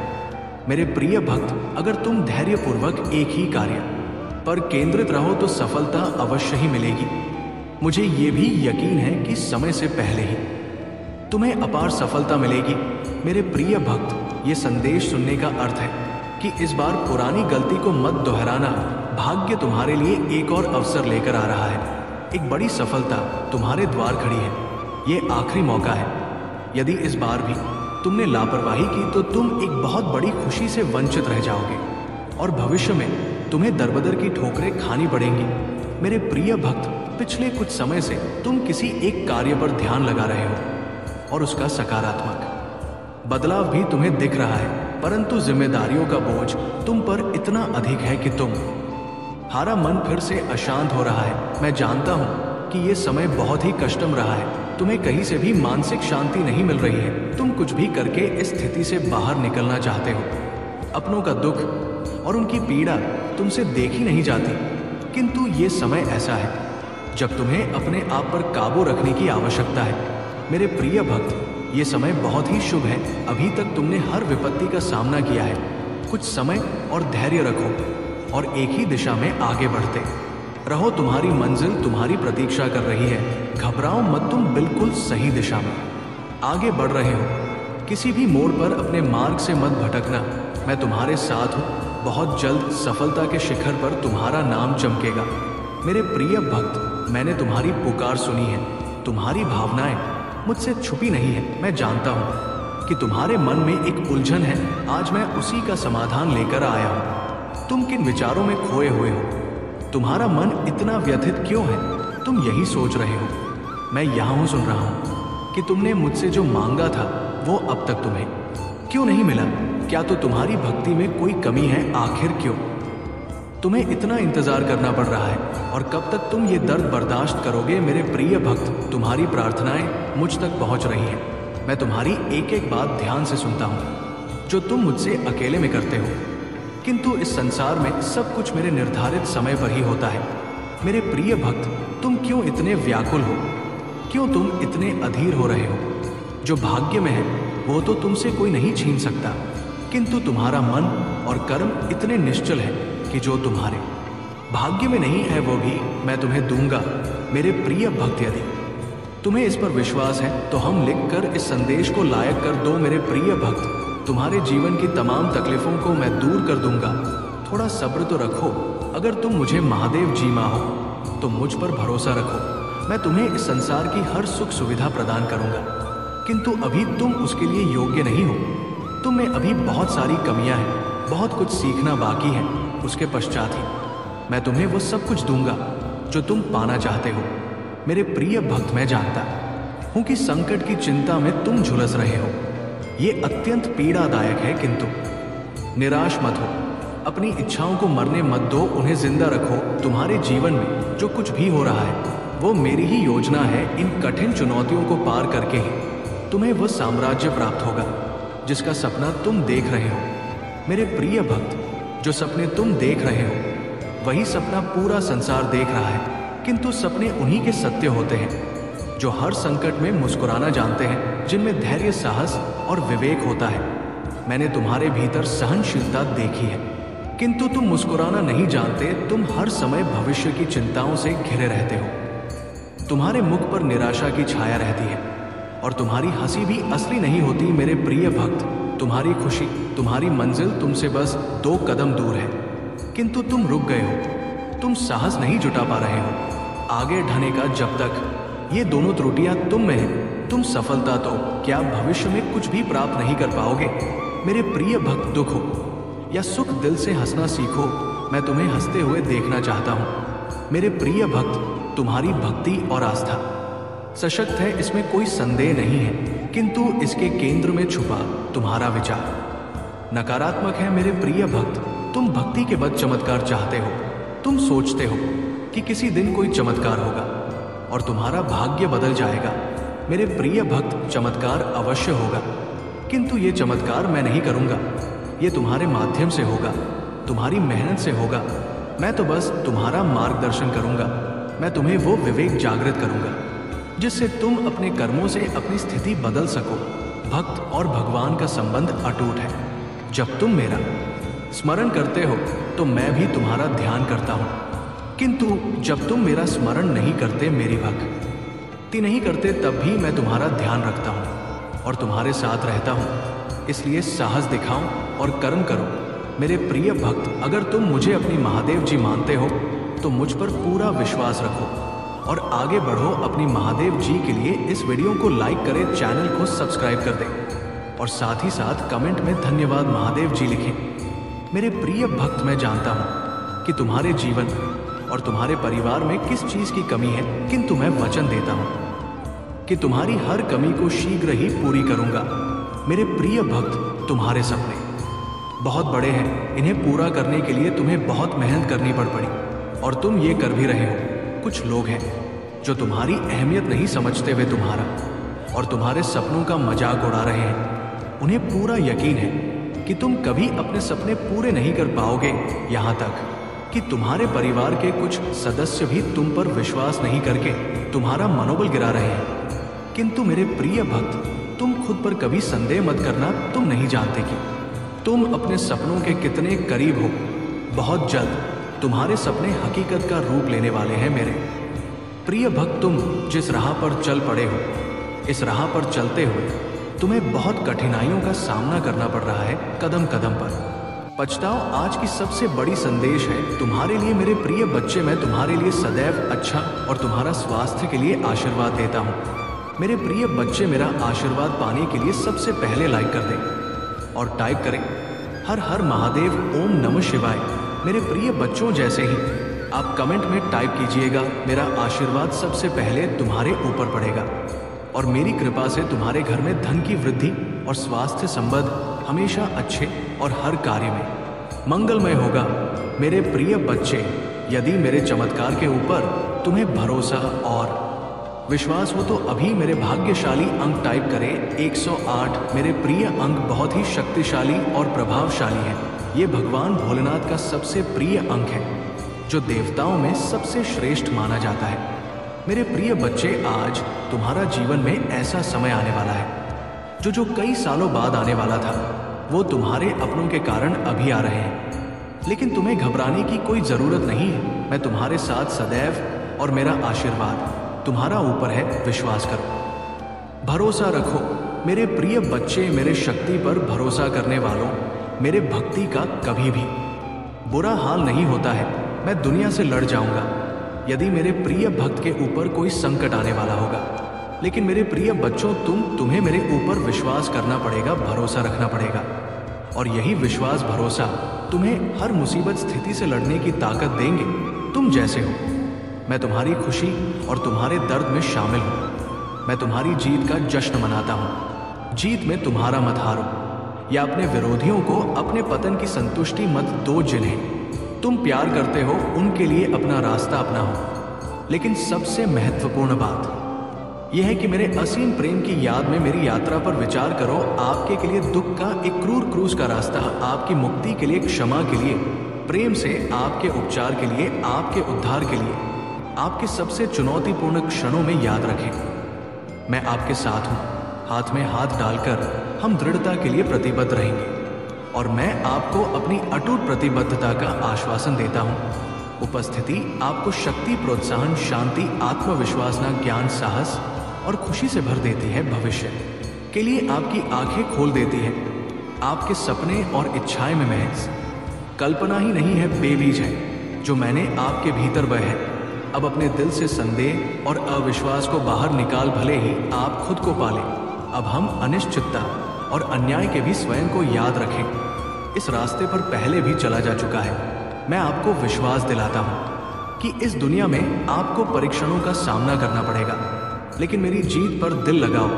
मेरे प्रिय भक्त, अगर तुम धैर्यपूर्वक एक ही कार्य पर केंद्रित रहो तो सफलता अवश्य ही मिलेगी। मुझे ये भी यकीन है कि समय से पहले ही तुम्हें अपार सफलता मिलेगी। मेरे प्रिय भक्त, ये संदेश सुनने का अर्थ है कि इस बार पुरानी गलती को मत दोहराना। भाग्य तुम्हारे लिए एक और अवसर लेकर आ रहा है। एक बड़ी सफलता तुम्हारे द्वार खड़ी है। ये आखिरी मौका है। यदि इस बार भी तुमने लापरवाही की तो तुम एक बहुत बड़ी खुशी से वंचित रह जाओगे और भविष्य में तुम्हें दरबदर की ठोकरें खानी पड़ेंगी। मेरे प्रिय भक्त, पिछले कुछ समय से तुम किसी एक कार्य पर ध्यान लगा रहे हो और उसका सकारात्मक बदलाव भी तुम्हें दिख रहा है, परंतु जिम्मेदारियों का बोझ तुम पर इतना अधिक है कि तुम्हारा मन फिर से अशांत हो रहा है। मैं जानता हूं कि ये समय बहुत ही कष्टम रहा है। तुम्हें कहीं से भी मानसिक शांति नहीं मिल रही है। तुम कुछ भी करके इस स्थिति से बाहर निकलना चाहते हो। अपनों का दुख और उनकी पीड़ा तुमसे देखी नहीं जाती, किंतु ये समय ऐसा है जब तुम्हें अपने आप पर काबू रखने की आवश्यकता है। मेरे प्रिय भक्त, ये समय बहुत ही शुभ है। अभी तक तुमने हर विपत्ति का सामना किया है। कुछ समय और धैर्य रखो और एक ही दिशा में आगे बढ़ते रहो। तुम्हारी मंजिल तुम्हारी प्रतीक्षा कर रही है। घबराओ मत, तुम बिल्कुल सही दिशा में आगे बढ़ रहे हो। किसी भी मोड़ पर अपने मार्ग से मत भटकना। मैं तुम्हारे साथ हूँ। बहुत जल्द सफलता के शिखर पर तुम्हारा नाम चमकेगा। मेरे प्रिय भक्त, मैंने तुम्हारी पुकार सुनी है। तुम्हारी भावनाएं मुझसे छुपी नहीं है। मैं जानता हूँ कि तुम्हारे मन में एक उलझन है। आज मैं उसी का समाधान लेकर आया हूँ। तुम किन विचारों में खोए हुए हो? तुम्हारा मन इतना व्यथित क्यों है? तुम यही सोच रहे हो। मैं यहाँ हूँ, सुन रहा हूँ कि तुमने मुझसे जो मांगा था वो अब तक तुम्हें क्यों नहीं मिला? क्या तो तुम्हारी भक्ति में कोई कमी है? आखिर क्यों तुम्हें इतना इंतजार करना पड़ रहा है? और कब तक तुम ये दर्द बर्दाश्त करोगे? मेरे प्रिय भक्त, तुम्हारी प्रार्थनाएं मुझ तक पहुंच रही हैं। मैं तुम्हारी एक एक बात ध्यान से सुनता हूं जो तुम मुझसे अकेले में करते हो, किंतु इस संसार में सब कुछ मेरे निर्धारित समय पर ही होता है। मेरे प्रिय भक्त, तुम क्यों इतने व्याकुल हो? क्यों तुम इतने अधीर हो रहे हो? जो भाग्य में है वो तो तुमसे कोई नहीं छीन सकता, किंतु तुम्हारा मन और कर्म इतने निश्चल है कि जो तुम्हारे भाग्य में नहीं है वो भी मैं तुम्हें दूंगा। मेरे प्रिय भक्त, यदि तुम्हें इस पर विश्वास है तो हम लिखकर इस संदेश को लायक कर दो। मेरे प्रिय भक्त, तुम्हारे जीवन की तमाम तकलीफों को मैं दूर कर दूंगा। थोड़ा सब्र तो रखो। अगर तुम मुझे महादेव जी मानो तो मुझ पर भरोसा रखो। मैं तुम्हें इस संसार की हर सुख सुविधा प्रदान करूंगा, किंतु अभी तुम उसके लिए योग्य नहीं हो। तुम में अभी बहुत सारी कमियां हैं, बहुत कुछ सीखना बाकी है। उसके पश्चात ही मैं तुम्हें वो सब कुछ दूंगा जो तुम पाना चाहते हो। मेरे प्रिय भक्त, मैं जानता हूं कि संकट की चिंता में तुम झुलस रहे हो। ये अत्यंत पीड़ादायक है, किंतु निराश मत हो। अपनी इच्छाओं को मरने मत दो, उन्हें जिंदा रखो। तुम्हारे जीवन में जो कुछ भी हो रहा है वो मेरी ही योजना है। इन कठिन चुनौतियों को पार करके ही तुम्हें वो साम्राज्य प्राप्त होगा जिसका सपना तुम देख रहे हो। मेरे प्रिय भक्त, जो सपने तुम देख रहे हो वही सपना पूरा संसार देख रहा है, किंतु सपने उन्हीं के सत्य होते हैं जो हर संकट में मुस्कुराना जानते हैं, जिनमें धैर्य, साहस और विवेक होता है। मैंने तुम्हारे भीतर सहनशीलता देखी है, किंतु तुम मुस्कुराना नहीं जानते। तुम हर समय भविष्य की चिंताओं से घिरे रहते हो। तुम्हारे मुख पर निराशा की छाया रहती है और तुम्हारी हंसी भी असली नहीं होती। मेरे प्रिय भक्त, तुम्हारी खुशी, तुम्हारी मंजिल तुमसे बस 2 कदम दूर है, किंतु तुम रुक गए हो। तुम साहस नहीं जुटा पा रहे हो आगे बढ़ने का। जब तक ये दोनों त्रुटियां तुम में हैं, तुम सफलता तो क्या भविष्य में कुछ भी प्राप्त नहीं कर पाओगे। मेरे प्रिय भक्त, दुख हो या सुख, दिल से हंसना सीखो। मैं तुम्हें हंसते हुए देखना चाहता हूँ। मेरे प्रिय भक्त, तुम्हारी भक्ति और आस्था सशक्त है, इसमें कोई संदेह नहीं है, किंतु इसके केंद्र में छुपा तुम्हारा विचार नकारात्मक है। मेरे प्रिय भक्त, तुम भक्ति के बद चमत्कार चाहते हो। तुम सोचते हो कि किसी दिन कोई चमत्कार होगा और तुम्हारा भाग्य बदल जाएगा। मेरे प्रिय भक्त, चमत्कार अवश्य होगा, किंतु ये चमत्कार मैं नहीं करूंगा। ये तुम्हारे माध्यम से होगा, तुम्हारी मेहनत से होगा। मैं तो बस तुम्हारा मार्गदर्शन करूंगा। मैं तुम्हें वो विवेक जागृत करूंगा जिससे तुम अपने कर्मों से अपनी स्थिति बदल सको। भक्त और भगवान का संबंध अटूट है। जब तुम मेरा स्मरण करते हो तो मैं भी तुम्हारा ध्यान करता हूं, किंतु जब तुम मेरा स्मरण नहीं करते, मेरी भक्ति नहीं करते, तब भी मैं तुम्हारा ध्यान रखता हूं और तुम्हारे साथ रहता हूं। इसलिए साहस दिखाओ और कर्म करो। मेरे प्रिय भक्त, अगर तुम मुझे अपनी महादेव जी मानते हो तो मुझ पर पूरा विश्वास रखो और आगे बढ़ो। अपनी महादेव जी के लिए इस वीडियो को लाइक करें, चैनल को सब्सक्राइब कर दें और साथ ही साथ कमेंट में धन्यवाद महादेव जी लिखें। मेरे प्रिय भक्त, मैं जानता हूं कि तुम्हारे जीवन और तुम्हारे परिवार में किस चीज की कमी है, किंतु मैं वचन देता हूं कि तुम्हारी हर कमी को शीघ्र ही पूरी करूंगा। मेरे प्रिय भक्त, तुम्हारे सपने बहुत बड़े हैं। इन्हें पूरा करने के लिए तुम्हें बहुत मेहनत करनी पड़ी और तुम ये कर भी रहे हो। कुछ लोग हैं जो तुम्हारी अहमियत नहीं समझते हुए तुम्हारा और तुम्हारे सपनों का मजाक उड़ा रहे हैं। उन्हें पूरा यकीन है कि तुम कभी अपने सपने पूरे नहीं कर पाओगे। यहाँ तक कि तुम्हारे परिवार के कुछ सदस्य भी तुम पर विश्वास नहीं करके तुम्हारा मनोबल गिरा रहे हैं। किंतु मेरे प्रिय भक्त, तुम खुद पर कभी संदेह मत करना। तुम नहीं जानते कि तुम अपने सपनों के कितने करीब हो। बहुत जल्द तुम्हारे सपने हकीकत का रूप लेने वाले हैं। मेरे प्रिय भक्त, तुम जिस राह पर चल पड़े हो, इस राह पर चलते हुए तुम्हें बहुत कठिनाइयों का सामना करना पड़ रहा है। कदम कदम पर पछताओ आज की सबसे बड़ी संदेश है तुम्हारे लिए। मेरे प्रिय बच्चे, मैं तुम्हारे लिए सदैव अच्छा और तुम्हारा स्वास्थ्य के लिए आशीर्वाद देता हूँ। मेरे प्रिय बच्चे, मेरा आशीर्वाद पाने के लिए सबसे पहले लाइक कर दें और टाइप करें हर हर महादेव, ओम नमः शिवाय। मेरे प्रिय बच्चों, जैसे ही आप कमेंट में टाइप कीजिएगा, मेरा आशीर्वाद सबसे पहले तुम्हारे ऊपर पड़ेगा और मेरी कृपा से तुम्हारे घर में धन की वृद्धि और स्वास्थ्य संबंध हमेशा अच्छे और हर कार्य में मंगलमय होगा। मेरे प्रिय बच्चे, यदि मेरे चमत्कार के ऊपर तुम्हें भरोसा और विश्वास हो तो अभी मेरे भाग्यशाली अंक टाइप करें 108। मेरे प्रिय अंक बहुत ही शक्तिशाली और प्रभावशाली है। ये भगवान भोलेनाथ का सबसे प्रिय अंक है जो देवताओं में सबसे श्रेष्ठ माना जाता है। मेरे प्रिय बच्चे, आज तुम्हारा जीवन में ऐसा समय आने वाला है जो कई सालों बाद आने वाला था। वो तुम्हारे अपनों के कारण अभी आ रहे हैं, लेकिन तुम्हें घबराने की कोई जरूरत नहीं है। मैं तुम्हारे साथ सदैव और मेरा आशीर्वाद तुम्हारा ऊपर है। विश्वास करो, भरोसा रखो। मेरे प्रिय बच्चे, मेरे शक्ति पर भरोसा करने वालों, मेरे भक्ति का कभी भी बुरा हाल नहीं होता है। मैं दुनिया से लड़ जाऊंगा, यदि मेरे प्रिय भक्त के ऊपर कोई संकट आने वाला होगा। लेकिन मेरे प्रिय बच्चों, तुम्हें मेरे ऊपर विश्वास करना पड़ेगा, भरोसा रखना पड़ेगा। और यही विश्वास भरोसा तुम्हें हर मुसीबत स्थिति से लड़ने की ताकत देंगे। तुम जैसे हो, मैं तुम्हारी खुशी और तुम्हारे दर्द में शामिल हूं। मैं तुम्हारी जीत का जश्न मनाता हूं। जीत में तुम्हारा मत हारो, या अपने विरोधियों को अपने पतन की संतुष्टि मत दो। जिन्हें तुम प्यार करते हो उनके लिए अपना रास्ता अपनाओ। लेकिन सबसे महत्वपूर्ण बात यह है कि मेरे असीम प्रेम की याद में मेरी यात्रा पर विचार करो। आपके के लिए दुख का एक क्रूर क्रूस का रास्ता, आपकी मुक्ति के लिए, क्षमा के लिए, प्रेम से आपके उपचार के लिए, आपके उद्धार के लिए, आपके सबसे चुनौतीपूर्ण क्षणों में याद रखें। मैं आपके साथ हूं। हाथ में हाथ डालकर हम दृढ़ता के लिए प्रतिबद्ध रहेंगे। और मैं आपको अपनी अटूट प्रतिबद्धता का आश्वासन देता हूं। उपस्थिति आपको शक्ति, प्रोत्साहन, शांति, आत्मविश्वास, ज्ञान, साहस और खुशी से भर देती है। भविष्य के लिए आपकी आंखें खोल देती है। आपके सपने और इच्छाएं में महज कल्पना ही नहीं है, बेबीज है जो मैंने आपके भीतर बहे है। अब अपने दिल से संदेह और अविश्वास को बाहर निकाल, भले ही आप खुद को पालें। अब हम अनिश्चितता और अन्याय के भी स्वयं को याद रखें। इस रास्ते पर पहले भी चला जा चुका है। मैं आपको विश्वास दिलाता हूं कि इस दुनिया में आपको परीक्षणों का सामना करना पड़ेगा, लेकिन मेरी जीत पर दिल लगाओ,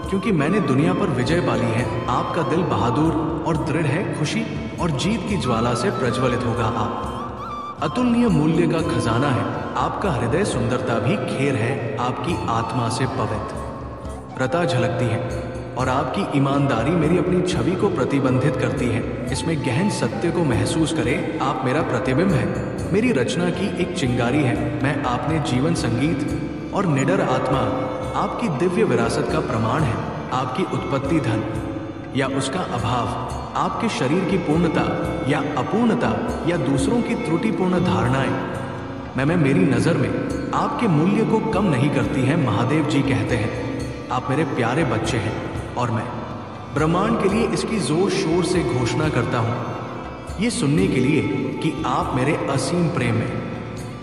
क्योंकि मैंने दुनिया पर विजय पाली है। आपका दिल बहादुर और दृढ़ है। खुशी और जीत की ज्वाला से प्रज्वलित होगा। आप अतुलनीय मूल्य का खजाना है। आपका हृदय सुंदरता भी खेर है। आपकी आत्मा से पवित्र रता झलकती है और आपकी ईमानदारी मेरी अपनी छवि को प्रतिबंधित करती है। इसमें गहन सत्य को महसूस करें। आप मेरा प्रतिबिंब है, मेरी रचना की एक चिंगारी है। मैं आपने जीवन संगीत और निडर आत्मा आपकी दिव्य विरासत का प्रमाण है। आपकी उत्पत्ति धन या उसका अभाव, आपके शरीर की पूर्णता या अपूर्णता या दूसरों की त्रुटिपूर्ण धारणाएं, मैं मेरी नजर में आपके मूल्य को कम नहीं करती हैं। महादेव जी कहते हैं, आप मेरे प्यारे बच्चे हैं और मैं ब्रह्मांड के लिए इसकी जोर शोर से घोषणा करता हूं, ये सुनने के लिए कि आप मेरे असीम प्रेम में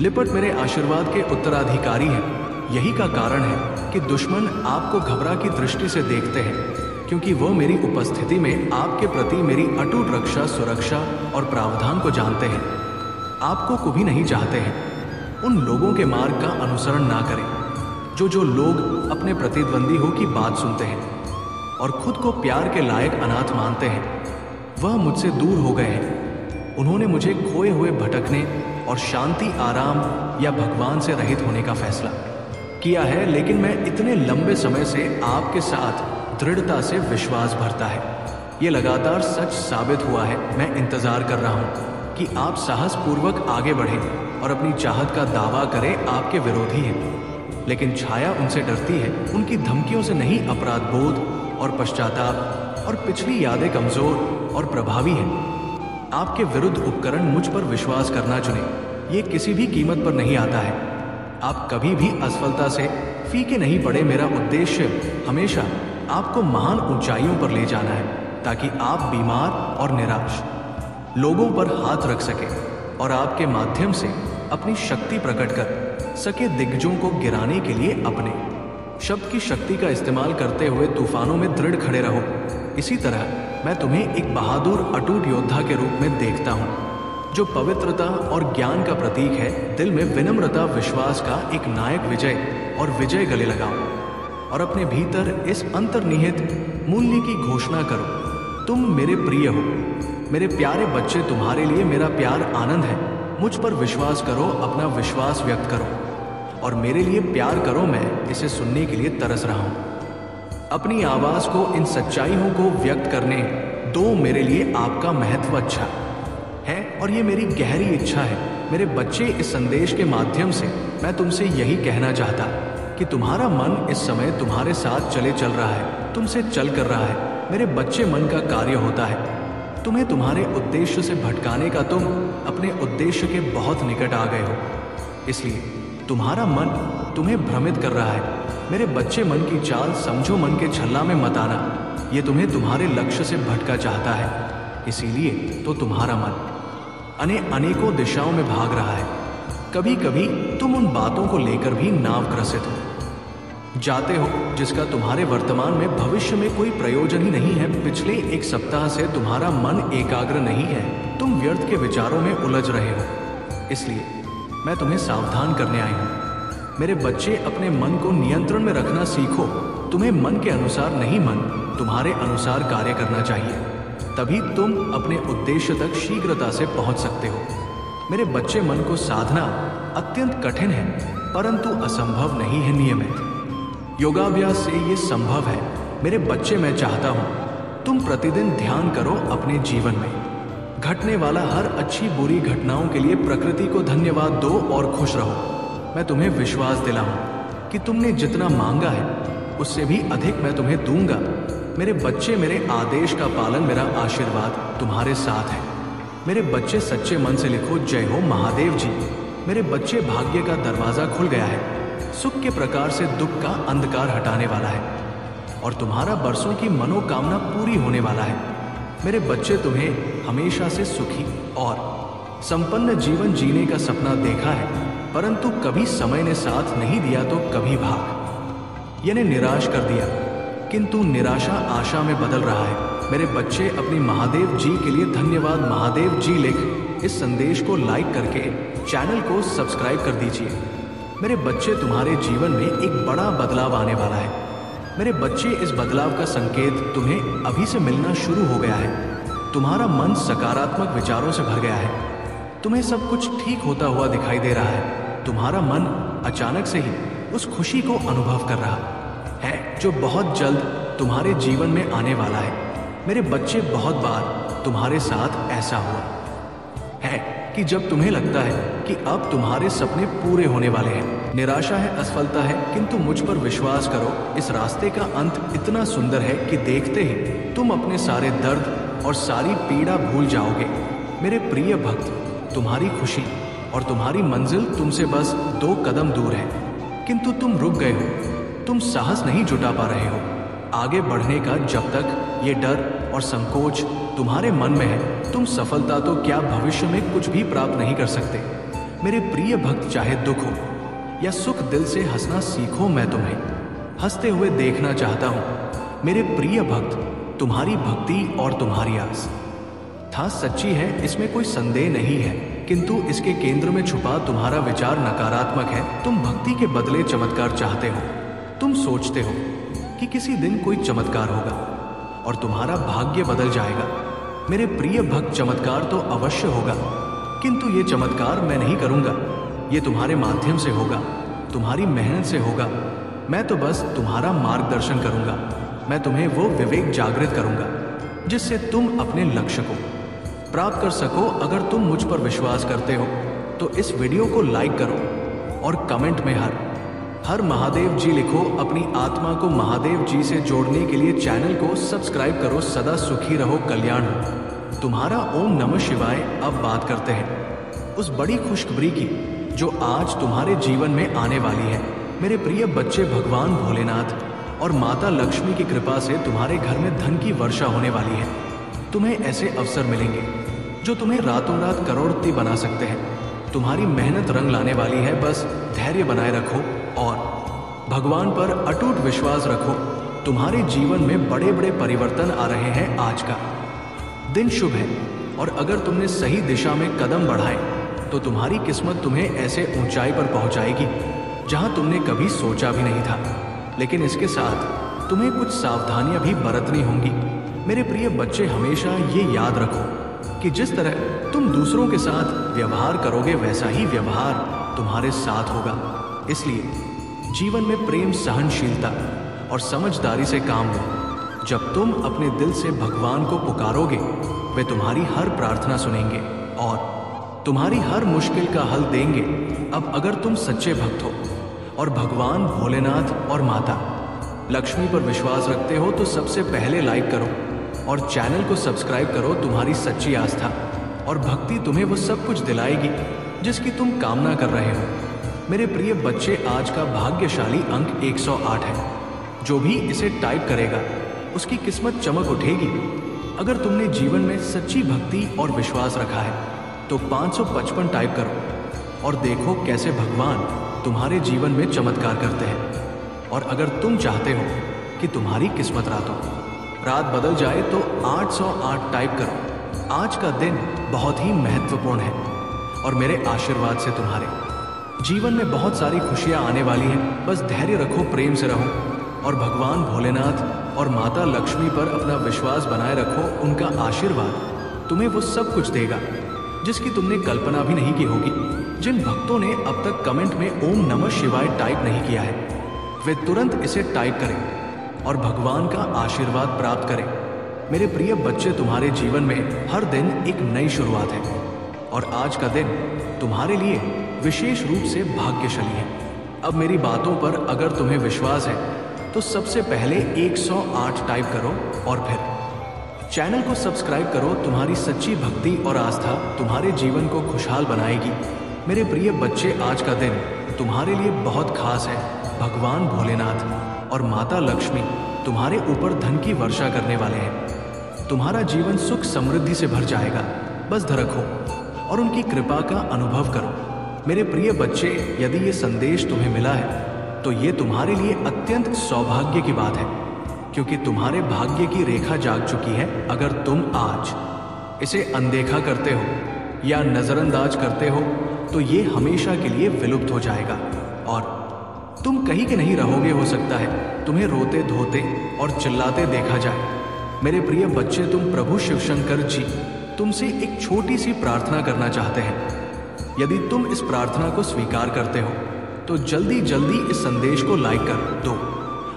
लिपट मेरे आशीर्वाद के उत्तराधिकारी हैं। यही का कारण है कि दुश्मन आपको घबरा की दृष्टि से देखते हैं, क्योंकि वो मेरी उपस्थिति में आपके प्रति मेरी अटूट रक्षा, सुरक्षा और प्रावधान को जानते हैं। आपको कभी नहीं चाहते हैं। उन लोगों के मार्ग का अनुसरण ना करें जो लोग अपने प्रतिद्वंदी हो की बात सुनते हैं और खुद को प्यार के लायक अनाथ मानते हैं। वह मुझसे दूर हो गए हैं। उन्होंने मुझे खोए हुए भटकने और शांति, आराम या भगवान से रहित होने का फैसला किया है। लेकिन मैं इतने लंबे समय से आपके साथ दृढ़ता से विश्वास भरता है। ये लगातार सच साबित हुआ है। मैं इंतजार कर रहा हूं कि आप साहसपूर्वक आगे बढ़ें और अपनी चाहत का दावा करें। आपके विरोधी हैं, लेकिन छाया उनसे डरती है। उनकी धमकियों से नहीं, अपराध बोध और पश्चाताप और पिछली यादें कमजोर और प्रभावी हैं। आपके विरुद्ध उपकरण मुझ पर विश्वास करना चुने। ये किसी भी कीमत पर नहीं आता है। आप कभी भी असफलता से फीके नहीं पड़े। मेरा उद्देश्य हमेशा आपको महान ऊंचाइयों पर ले जाना है, ताकि आप बीमार और निराश लोगों पर हाथ रख सके और आपके माध्यम से अपनी शक्ति प्रकट कर सके। दिग्गजों को गिराने के लिए अपने शब्द की शक्ति का इस्तेमाल करते हुए तूफानों में दृढ़ खड़े रहो। इसी तरह मैं तुम्हें एक बहादुर, अटूट योद्धा के रूप में देखता हूं, जो पवित्रता और ज्ञान का प्रतीक है। दिल में विनम्रता, विश्वास का एक नायक, विजय और विजय गले लगाओ और अपने भीतर इस अंतर्निहित मूल्य की घोषणा करो, तुम मेरे प्रिय हो। मेरे प्यारे बच्चे, तुम्हारे लिए मेरा प्यार आनंद है। मुझ पर विश्वास करो, अपना विश्वास व्यक्त करो और मेरे लिए प्यार करो। मैं इसे सुनने के लिए तरस रहा हूं। अपनी आवाज को, इन सच्चाइयों को व्यक्त करने दो। मेरे लिए आपका महत्व अच्छा है और ये मेरी गहरी इच्छा है। मेरे बच्चे, इस संदेश के माध्यम से मैं तुमसे यही कहना चाहता कि तुम्हारा मन इस समय तुम्हारे साथ चल रहा है, तुमसे चल कर रहा है। मेरे बच्चे, मन का कार्य होता है तुम्हें तुम्हारे उद्देश्य से भटकाने का। तुम अपने उद्देश्य के बहुत निकट आ गए हो, इसलिए तुम्हारा मन तुम्हें भ्रमित कर रहा है। मेरे बच्चे, मन की चाल समझो, मन के छल्ला में मत आना। ये तुम्हें तुम्हारे लक्ष्य से भटका चाहता है, इसीलिए तो तुम्हारा मन अनेकों दिशाओं में भाग रहा है। कभी कभी तुम उन बातों को लेकर भी नाव ग्रसित हो जाते हो जिसका तुम्हारे वर्तमान में भविष्य में कोई प्रयोजन ही नहीं है। पिछले एक सप्ताह से तुम्हारा मन एकाग्र नहीं है, तुम व्यर्थ के विचारों में उलझ रहे हो। इसलिए मैं तुम्हें सावधान करने आई हूँ। मेरे बच्चे, अपने मन को नियंत्रण में रखना सीखो। तुम्हें मन के अनुसार नहीं, मन तुम्हारे अनुसार कार्य करना चाहिए, तभी तुम अपने उद्देश्य तक शीघ्रता से पहुंच सकते हो। मेरे बच्चे, मन को साधना अत्यंत कठिन है, परंतु असंभव नहीं है। नियमित योगाभ्यास से ये संभव है। मेरे बच्चे, मैं चाहता हूँ तुम प्रतिदिन ध्यान करो। अपने जीवन में घटने वाला हर अच्छी बुरी घटनाओं के लिए प्रकृति को धन्यवाद दो और खुश रहो। मैं तुम्हें विश्वास दिलाऊं कि तुमने जितना मांगा है उससे भी अधिक मैं तुम्हें दूंगा। मेरे बच्चे, मेरे आदेश का पालन, मेरा आशीर्वाद तुम्हारे साथ है। मेरे बच्चे, सच्चे मन से लिखो, जय हो महादेव जी। मेरे बच्चे, भाग्य का दरवाजा खुल गया है। सुख के प्रकार से दुख का अंधकार हटाने वाला है और तुम्हारा बरसों की मनोकामना पूरी होने वाला है। मेरे बच्चे, तुम्हें हमेशा से सुखी और संपन्न जीवन जीने का सपना देखा है, परंतु कभी समय ने साथ नहीं दिया तो कभी भाग यानी निराश कर दिया, किंतु निराशा आशा में बदल रहा है। मेरे बच्चे, अपनी महादेव जी के लिए धन्यवाद महादेव जी लिख इस संदेश को लाइक करके चैनल को सब्सक्राइब कर दीजिए। मेरे बच्चे, तुम्हारे जीवन में एक बड़ा बदलाव आने वाला है। मेरे बच्चे, इस बदलाव का संकेत तुम्हें अभी से मिलना शुरू हो गया है। तुम्हारा मन सकारात्मक विचारों से भर गया है। तुम्हें सब कुछ ठीक होता हुआ दिखाई दे रहा है। तुम्हारा मन अचानक से ही उस खुशी को अनुभव कर रहा है जो बहुत जल्द तुम्हारे जीवन में आने वाला है। मेरे बच्चे, बहुत बार तुम्हारे साथ ऐसा हुआ है कि जब तुम्हें लगता है कि अब तुम्हारे सपने पूरे होने वाले हैं, निराशा है, असफलता है, किंतु मुझ पर विश्वास करो, इस रास्ते का अंत इतना सुंदर है कि देखते ही तुम अपने सारे दर्द और सारी पीड़ा भूल जाओगे। मेरे प्रिय भक्त, तुम्हारी खुशी और तुम्हारी मंजिल तुमसे बस 2 कदम दूर है, किंतु तुम रुक गए हो। तुम साहस नहीं जुटा पा रहे हो आगे बढ़ने का। जब तक ये डर और संकोच तुम्हारे मन में है, तुम सफलता तो क्या भविष्य में कुछ भी प्राप्त नहीं कर सकते। मेरे प्रिय भक्त, चाहे दुख हो या सुख, दिल से हंसना सीखो। मैं तुम्हें हंसते हुए देखना चाहता हूँ। मेरे प्रिय भक्त, तुम्हारी भक्ति और तुम्हारी आस था सच्ची है, इसमें कोई संदेह नहीं है, किंतु इसके केंद्र में छुपा तुम्हारा विचार नकारात्मक है। तुम भक्ति के बदले चमत्कार चाहते हो। तुम सोचते हो कि किसी दिन कोई चमत्कार होगा और तुम्हारा भाग्य बदल जाएगा। मेरे प्रिय भक्त, चमत्कार तो अवश्य होगा, किंतु ये चमत्कार मैं नहीं करूंगा। ये तुम्हारे माध्यम से होगा, तुम्हारी मेहनत से होगा। मैं तो बस तुम्हारा मार्गदर्शन करूंगा। मैं तुम्हें वो विवेक जागृत करूंगा जिससे तुम अपने लक्ष्य को प्राप्त कर सको। अगर तुम मुझ पर विश्वास करते हो तो इस वीडियो को लाइक करो और कमेंट में हर महादेव जी लिखो। अपनी आत्मा को महादेव जी से जोड़ने के लिए चैनल को सब्सक्राइब करो। सदा सुखी रहो, कल्याण हो तुम्हारा। ओम नमः शिवाय। अब बात करते हैं उस बड़ी खुशखबरी की जो आज तुम्हारे जीवन में आने वाली है। मेरे प्रिय बच्चे, भगवान भोलेनाथ और माता लक्ष्मी की कृपा से तुम्हारे घर में धन की वर्षा होने वाली है। तुम्हें ऐसे अवसर मिलेंगे जो तुम्हें रातों रात करोड़पति बना सकते हैं। तुम्हारी मेहनत रंग लाने वाली है। बस धैर्य बनाए रखो और भगवान पर अटूट विश्वास रखो। तुम्हारे जीवन में बड़े बड़े परिवर्तन आ रहे हैं। आज का दिन शुभ है और अगर तुमने सही दिशा में कदम बढ़ाए तो तुम्हारी किस्मत तुम्हें ऐसे ऊंचाई पर पहुंचाएगी जहां तुमने कभी सोचा भी नहीं था। लेकिन इसके साथ तुम्हें कुछ सावधानियां भी बरतनी होंगी। मेरे प्रिय बच्चे, हमेशा ये याद रखो कि जिस तरह तुम दूसरों के साथ व्यवहार करोगे वैसा ही व्यवहार तुम्हारे साथ होगा। इसलिए जीवन में प्रेम, सहनशीलता और समझदारी से काम लो। जब तुम अपने दिल से भगवान को पुकारोगे, वे तुम्हारी हर प्रार्थना सुनेंगे और तुम्हारी हर मुश्किल का हल देंगे। अब अगर तुम सच्चे भक्त हो और भगवान भोलेनाथ और माता लक्ष्मी पर विश्वास रखते हो तो सबसे पहले लाइक करो और चैनल को सब्सक्राइब करो। तुम्हारी सच्ची आस्था और भक्ति तुम्हें वो सब कुछ दिलाएगी जिसकी तुम कामना कर रहे हो। मेरे प्रिय बच्चे, आज का भाग्यशाली अंक 108 है। जो भी इसे टाइप करेगा उसकी किस्मत चमक उठेगी। अगर तुमने जीवन में सच्ची भक्ति और विश्वास रखा है तो 555 टाइप करो। और देखो कैसे भगवान तुम्हारे जीवन में चमत्कार करते हैं। और अगर तुम चाहते हो कि तुम्हारी किस्मत रात बदल जाए तो 808 टाइप करो। आज का दिन बहुत ही महत्वपूर्ण है और मेरे आशीर्वाद से तुम्हारे जीवन में बहुत सारी खुशियां आने वाली हैं। बस धैर्य रखो, प्रेम से रहो और भगवान भोलेनाथ और माता लक्ष्मी पर अपना विश्वास बनाए रखो। उनका आशीर्वाद तुम्हें वो सब कुछ देगा जिसकी तुमने कल्पना भी नहीं की होगी। जिन भक्तों ने अब तक कमेंट में ओम नमः शिवाय टाइप नहीं किया है, वे तुरंत इसे टाइप करें और भगवान का आशीर्वाद प्राप्त करें। मेरे प्रिय बच्चे, तुम्हारे जीवन में हर दिन एक नई शुरुआत है और आज का दिन तुम्हारे लिए विशेष रूप से भाग्यशाली है। अब मेरी बातों पर अगर तुम्हें विश्वास है तो सबसे पहले 108 टाइप करो और फिर चैनल को सब्सक्राइब करो। तुम्हारी सच्ची भक्ति और आस्था तुम्हारे जीवन को खुशहाल बनाएगी। मेरे प्रिय बच्चे, आज का दिन तुम्हारे लिए बहुत खास है। भगवान भोलेनाथ और माता लक्ष्मी तुम्हारे ऊपर धन की वर्षा करने वाले हैं। तुम्हारा जीवन सुख समृद्धि से भर जाएगा। बस धैर्य रखो और उनकी कृपा का अनुभव करो। मेरे प्रिय बच्चे, यदि ये संदेश तुम्हें मिला है तो ये तुम्हारे लिए अत्यंत सौभाग्य की बात है, क्योंकि तुम्हारे भाग्य की रेखा जाग चुकी है। अगर तुम आज इसे अनदेखा करते हो या नजरअंदाज करते हो तो ये हमेशा के लिए विलुप्त हो जाएगा और तुम कहीं के नहीं रहोगे। हो सकता है तुम्हें रोते धोते और चिल्लाते देखा जाए। मेरे प्रिय बच्चे, तुम प्रभु शिव शंकर जी तुमसे एक छोटी सी प्रार्थना करना चाहते हैं। यदि तुम इस प्रार्थना को स्वीकार करते हो तो जल्दी जल्दी इस संदेश को लाइक कर दो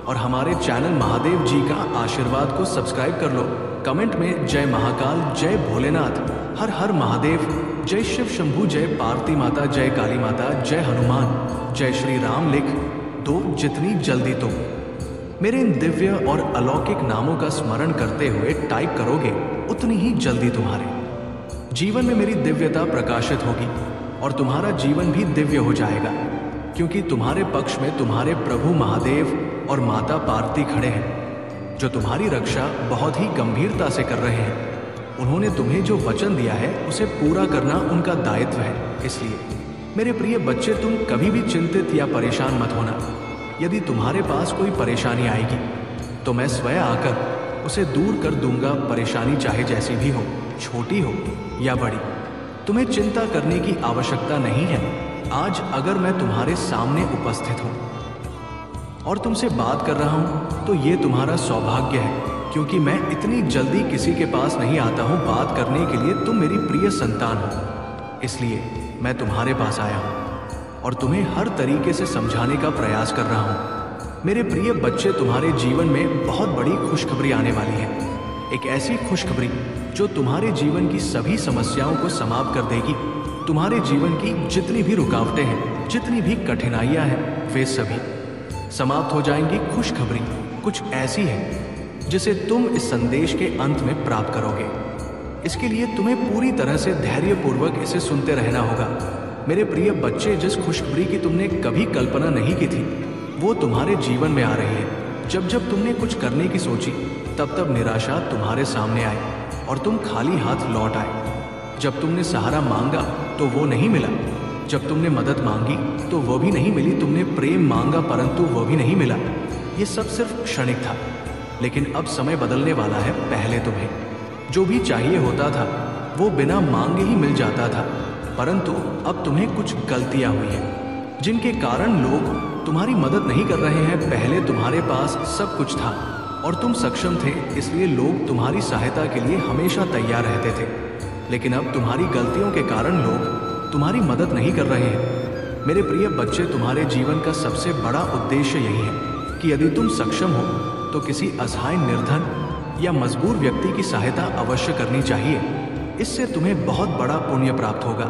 और हमारे चैनल महादेव जी का आशीर्वाद को सब्सक्राइब कर लो। कमेंट में जय महाकाल, जय भोलेनाथ, हर हर महादेव, जय शिव शंभू, जय पार्वती माता, जय काली माता, जय हनुमान, जय श्री राम लिख दो। जितनी जल्दी तुम मेरे इन दिव्य और अलौकिक नामों का स्मरण करते हुए टाइप करोगे, उतनी ही जल्दी तुम्हारे जीवन में मेरी दिव्यता प्रकाशित होगी और तुम्हारा जीवन भी दिव्य हो जाएगा, क्योंकि तुम्हारे पक्ष में तुम्हारे प्रभु महादेव और माता पार्वती खड़े हैं, जो तुम्हारी रक्षा बहुत ही गंभीरता से कर रहे हैं। उन्होंने तुम्हें जो वचन दिया है उसे पूरा करना उनका दायित्व है। इसलिए मेरे प्रिय बच्चे, तुम कभी भी चिंतित या परेशान मत होना। यदि तुम्हारे पास कोई परेशानी आएगी तो मैं स्वयं आकर उसे दूर कर दूंगा। परेशानी चाहे जैसी भी हो, छोटी हो या बड़ी, तुम्हें चिंता करने की आवश्यकता नहीं है। आज अगर मैं तुम्हारे सामने उपस्थित हूं और तुमसे बात कर रहा हूं तो ये तुम्हारा सौभाग्य है, क्योंकि मैं इतनी जल्दी किसी के पास नहीं आता हूं बात करने के लिए। तुम मेरी प्रिय संतान हो, इसलिए मैं तुम्हारे पास आया हूं और तुम्हें हर तरीके से समझाने का प्रयास कर रहा हूं। मेरे प्रिय बच्चे, तुम्हारे जीवन में बहुत बड़ी खुशखबरी आने वाली है। एक ऐसी खुशखबरी जो तुम्हारे जीवन की सभी समस्याओं को समाप्त कर देगी। तुम्हारे जीवन की जितनी भी रुकावटें हैं, जितनी भी कठिनाइयां हैं, वे सभी समाप्त हो जाएंगी। खुशखबरी कुछ ऐसी है जिसे तुम इस संदेश के अंत में प्राप्त करोगे। इसके लिए तुम्हें पूरी तरह से धैर्यपूर्वक इसे सुनते रहना होगा। मेरे प्रिय बच्चे, जिस खुशखबरी की तुमने कभी कल्पना नहीं की थी वो तुम्हारे जीवन में आ रही है। जब जब तुमने कुछ करने की सोची तब तब निराशा तुम्हारे सामने आई और तुम खाली हाथ लौट आए। जब तुमने सहारा मांगा तो वो नहीं मिला, जब तुमने मदद मांगी तो वो भी नहीं मिली, तुमने प्रेम मांगा परंतु वो भी नहीं मिला। ये सब सिर्फ क्षणिक था, लेकिन अब समय बदलने वाला है। पहले तुम्हें जो भी चाहिए होता था वो बिना मांगे ही मिल जाता था, परंतु अब तुम्हें कुछ गलतियां हुई हैं जिनके कारण लोग तुम्हारी मदद नहीं कर रहे हैं। पहले तुम्हारे पास सब कुछ था और तुम सक्षम थे, इसलिए लोग तुम्हारी सहायता के लिए हमेशा तैयार रहते थे। लेकिन अब तुम्हारी गलतियों के कारण लोग तुम्हारी मदद नहीं कर रहे हैं। मेरे प्रिय बच्चे, तुम्हारे जीवन का सबसे बड़ा उद्देश्य यही है कि यदि तुम सक्षम हो तो किसी असहाय, निर्धन या मजबूर व्यक्ति की सहायता अवश्य करनी चाहिए। इससे तुम्हें बहुत बड़ा पुण्य प्राप्त होगा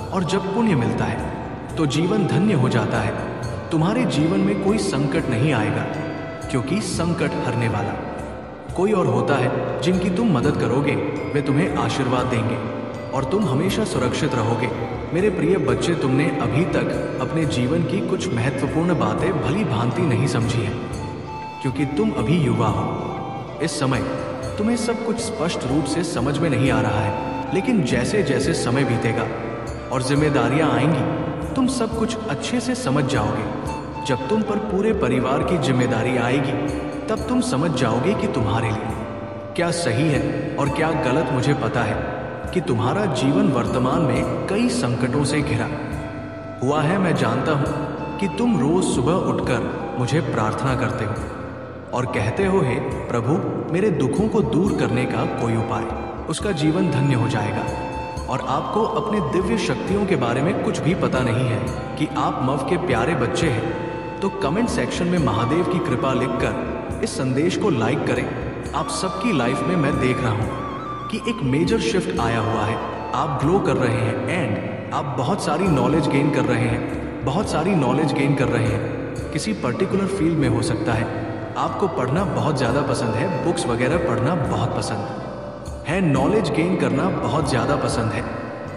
और जब पुण्य मिलता है तो जीवन धन्य हो जाता है। तुम्हारे जीवन में कोई संकट नहीं आएगा, क्योंकि संकट हरने वाला कोई और होता है। जिनकी तुम मदद करोगे वे तुम्हें आशीर्वाद देंगे और तुम हमेशा सुरक्षित रहोगे। मेरे प्रिय बच्चे, तुमने अभी तक अपने जीवन की कुछ महत्वपूर्ण बातें भली भांति नहीं समझी हैं, क्योंकि तुम अभी युवा हो। इस समय तुम्हें सब कुछ स्पष्ट रूप से समझ में नहीं आ रहा है, लेकिन जैसे जैसे समय बीतेगा और जिम्मेदारियां आएंगी तुम सब कुछ अच्छे से समझ जाओगे। जब तुम पर पूरे परिवार की जिम्मेदारी आएगी, तब तुम समझ जाओगे कि तुम्हारे लिए क्या सही है और क्या गलत। मुझे पता है कि तुम्हारा जीवन वर्तमान में कई संकटों से घिरा हुआ है। मैं जानता हूं कि तुम रोज सुबह उठकर मुझे प्रार्थना करते हो और कहते हो, हे प्रभु, मेरे दुखों को दूर करने का कोई उपाय। उसका जीवन धन्य हो जाएगा। और आपको अपने दिव्य शक्तियों के बारे में कुछ भी पता नहीं है कि आप मव के प्यारे बच्चे हैं, तो कमेंट सेक्शन में महादेव की कृपा लिखकर इस संदेश को लाइक करें। आप सबकी लाइफ में मैं देख रहा हूं कि एक मेजर शिफ्ट आया हुआ है। आप ग्लो कर रहे हैं एंड आप बहुत सारी नॉलेज गेन कर रहे हैं, बहुत सारी नॉलेज गेन कर रहे हैं। किसी पर्टिकुलर फील्ड में हो सकता है। आपको पढ़ना बहुत ज़्यादा पसंद है, बुक्स वगैरह पढ़ना बहुत पसंद है, नॉलेज गेन करना बहुत ज़्यादा पसंद है।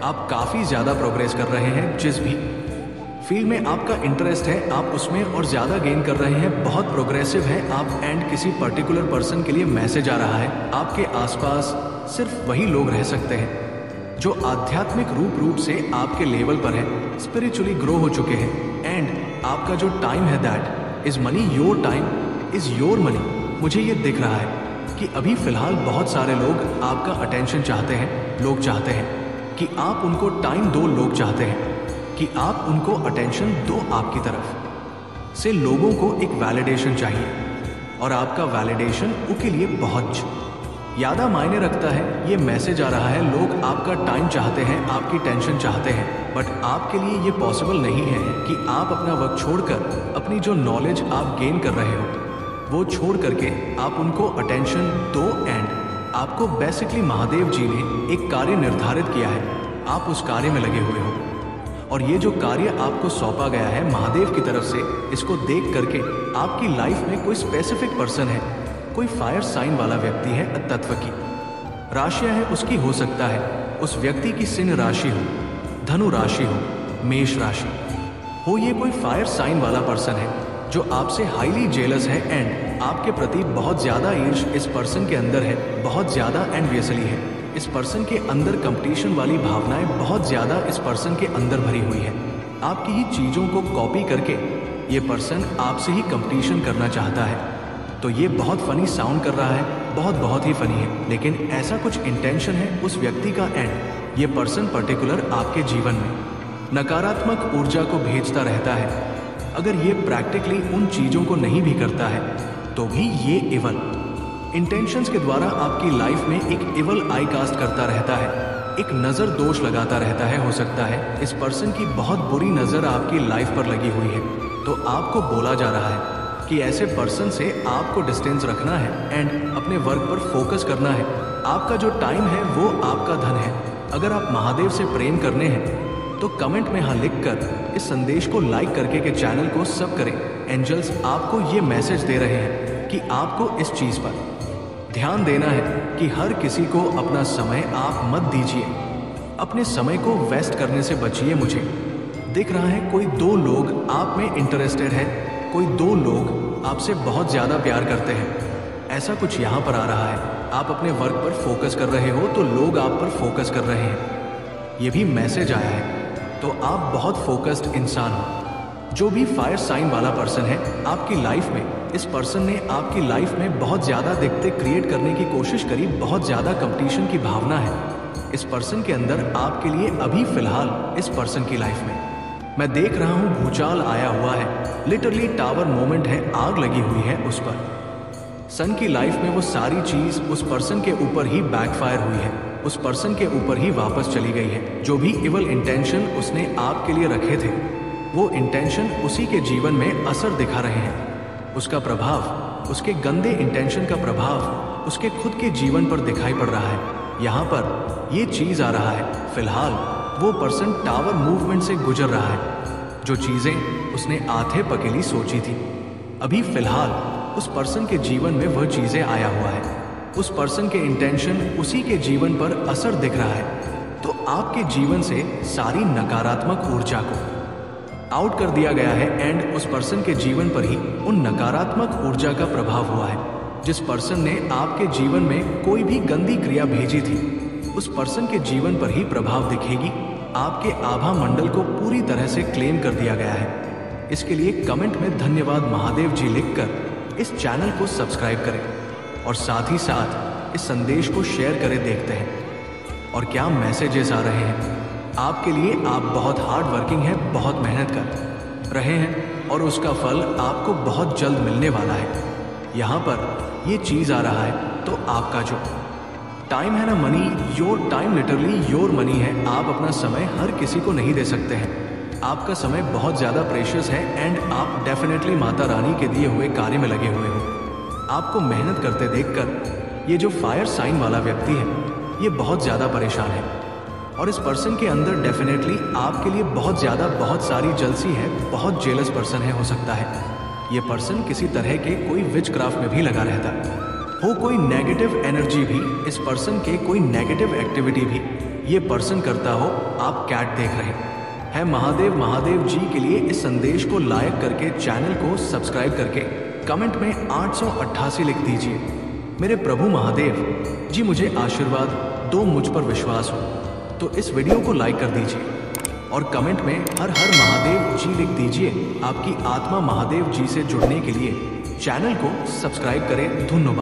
आप काफ़ी ज़्यादा प्रोग्रेस कर रहे हैं। जिस भी फील्ड में आपका इंटरेस्ट है, आप उसमें और ज़्यादा गेन कर रहे हैं, बहुत प्रोग्रेसिव है आप। एंड किसी पर्टिकुलर पर्सन के लिए मैसेज आ रहा है, आपके आसपास सिर्फ वही लोग रह सकते हैं जो आध्यात्मिक रूप से आपके लेवल पर है, स्पिरिचुअली ग्रो हो चुके हैं। एंड आपका जो टाइम है, that is money. Your time is your money. मुझे ये दिख रहा है कि अभी फिलहाल बहुत सारे लोग आपका अटेंशन चाहते हैं। लोग चाहते हैं कि आप उनको टाइम दो, लोग चाहते हैं कि आप उनको अटेंशन दो। आपकी तरफ से लोगों को एक वैलिडेशन चाहिए और आपका वैलिडेशन उनके लिए बहुत ज़्यादा मायने रखता है। ये मैसेज आ रहा है, लोग आपका टाइम चाहते हैं, आपकी टेंशन चाहते हैं, बट आपके लिए ये पॉसिबल नहीं है कि आप अपना वक्त छोड़कर अपनी जो नॉलेज आप गेन कर रहे हो वो छोड़ करके आप उनको अटेंशन दो। एंड आपको बेसिकली महादेव जी ने एक कार्य निर्धारित किया है, आप उस कार्य में लगे हुए हो और ये जो कार्य आपको सौंपा गया है महादेव की तरफ से, इसको देख करके आपकी लाइफ में कोई स्पेसिफिक पर्सन है, कोई फायर साइन वाला व्यक्ति है, तत्व की राशियां है उसकी हो सकता है उस व्यक्ति की सिंह राशि हो, धनु राशि हो, मेष राशि हो। ये कोई फायर साइन वाला पर्सन है जो आपसे हाईली जेलस है एंड आपके प्रति बहुत ज़्यादा ईर्ष इस पर्सन के अंदर है, बहुत ज़्यादा एनवियसली है। इस पर्सन के अंदर कंपटीशन वाली भावनाएं बहुत ज़्यादा इस पर्सन के अंदर भरी हुई है। आपकी ही चीज़ों को कॉपी करके ये पर्सन आपसे ही कंपटीशन करना चाहता है। तो ये बहुत फनी साउंड कर रहा है, बहुत ही फनी है, लेकिन ऐसा कुछ इंटेंशन है उस व्यक्ति का। एंड ये पर्सन पर्टिकुलर आपके जीवन में नकारात्मक ऊर्जा को भेजता रहता है। अगर ये प्रैक्टिकली उन चीज़ों को नहीं भी करता है तो भी ये इवल इंटेंशंस के द्वारा आपकी लाइफ में एक इवल आई कास्ट करता रहता है, एक नज़र दोष लगाता रहता है। हो सकता है इस पर्सन की बहुत बुरी नज़र आपकी लाइफ पर लगी हुई है, तो आपको बोला जा रहा है कि ऐसे पर्सन से आपको डिस्टेंस रखना है एंड अपने वर्क पर फोकस करना है। आपका जो टाइम है वो आपका धन है। अगर आप महादेव से प्रेम करने हैं तो कमेंट में हाँ लिखकर इस संदेश को लाइक करके के चैनल को सब करें। एंजल्स आपको ये मैसेज दे रहे हैं कि आपको इस चीज़ पर ध्यान देना है कि हर किसी को अपना समय आप मत दीजिए, अपने समय को वेस्ट करने से बचिए। मुझे दिख रहा है कोई दो लोग आप में इंटरेस्टेड है, कोई दो लोग आपसे बहुत ज़्यादा प्यार करते हैं, ऐसा कुछ यहाँ पर आ रहा है। आप अपने वर्क पर फोकस कर रहे हो तो लोग आप पर फोकस कर रहे हैं, ये भी मैसेज आया है। तो आप बहुत फोकस्ड इंसान हो। जो भी फायर साइन वाला पर्सन है आपकी लाइफ में, इस पर्सन ने आपकी लाइफ में बहुत ज़्यादा दिक्कतें क्रिएट करने की कोशिश करी, बहुत ज़्यादा कंपटीशन की भावना है इस पर्सन के अंदर आपके लिए। अभी फिलहाल इस पर्सन की लाइफ में मैं देख रहा हूँ भूचाल आया हुआ है, लिटरली टावर मोमेंट है, आग लगी हुई है उस पर। सन की लाइफ में वो सारी चीज़ उस पर्सन के ऊपर ही बैकफायर हुई है, उस पर्सन के ऊपर ही वापस चली गई है। जो भी इवल इंटेंशन उसने आपके लिए रखे थे वो इंटेंशन उसी के जीवन में असर दिखा रहे हैं। उसका प्रभाव, उसके गंदे इंटेंशन का प्रभाव उसके खुद के जीवन पर दिखाई पड़ रहा है। यहाँ पर ये चीज़ आ रहा है, फिलहाल वो पर्सन टावर मूवमेंट से गुजर रहा है। जो चीज़ें उसने आधे पकेली सोची थी, अभी फिलहाल उस पर्सन के जीवन में वह चीज़ें आया हुआ है। उस पर्सन के इंटेंशन उसी के जीवन पर असर दिख रहा है। तो आपके जीवन से सारी नकारात्मक ऊर्जा को आउट कर दिया गया है एंड उस पर्सन के जीवन पर ही उन नकारात्मक ऊर्जा का प्रभाव हुआ है। जिस पर्सन ने आपके जीवन में कोई भी गंदी क्रिया भेजी थी उस पर्सन के जीवन पर ही प्रभाव दिखेगी। आपके आभा मंडल को पूरी तरह से क्लेम कर दिया गया है। इसके लिए कमेंट में धन्यवाद महादेव जी लिखकर इस चैनल को सब्सक्राइब करें और साथ ही साथ इस संदेश को शेयर करें। देखते हैं और क्या मैसेजेस आ रहे हैं आपके लिए। आप बहुत हार्ड वर्किंग हैं, बहुत मेहनत कर रहे हैं और उसका फल आपको बहुत जल्द मिलने वाला है। यहाँ पर ये चीज़ आ रहा है तो आपका जो टाइम है ना, money, your time literally your money है। आप अपना समय हर किसी को नहीं दे सकते हैं। आपका समय बहुत ज़्यादा प्रेशियस है एंड आप डेफिनेटली माता रानी के दिए हुए कार्य में लगे हुए हो। आपको मेहनत करते देखकर ये जो फायर साइन वाला व्यक्ति है ये बहुत ज़्यादा परेशान है और इस पर्सन के अंदर डेफिनेटली आपके लिए बहुत ज़्यादा बहुत सारी जलसी है, बहुत जेलस पर्सन है। हो सकता है ये पर्सन किसी तरह के कोई विच क्राफ्ट में भी लगा रहता हो, कोई नेगेटिव एनर्जी भी इस पर्सन के, कोई नेगेटिव एक्टिविटी भी ये पर्सन करता हो। आप कैट देख रहे हैं। महादेव जी के लिए इस संदेश को लाइक करके चैनल को सब्सक्राइब करके कमेंट में 888 लिख दीजिए। मेरे प्रभु महादेव जी मुझे आशीर्वाद दो, मुझ पर विश्वास हो। तो इस वीडियो को लाइक कर दीजिए और कमेंट में हर हर महादेव जी लिख दीजिए। आपकी आत्मा महादेव जी से जुड़ने के लिए चैनल को सब्सक्राइब करें। धन्यवाद।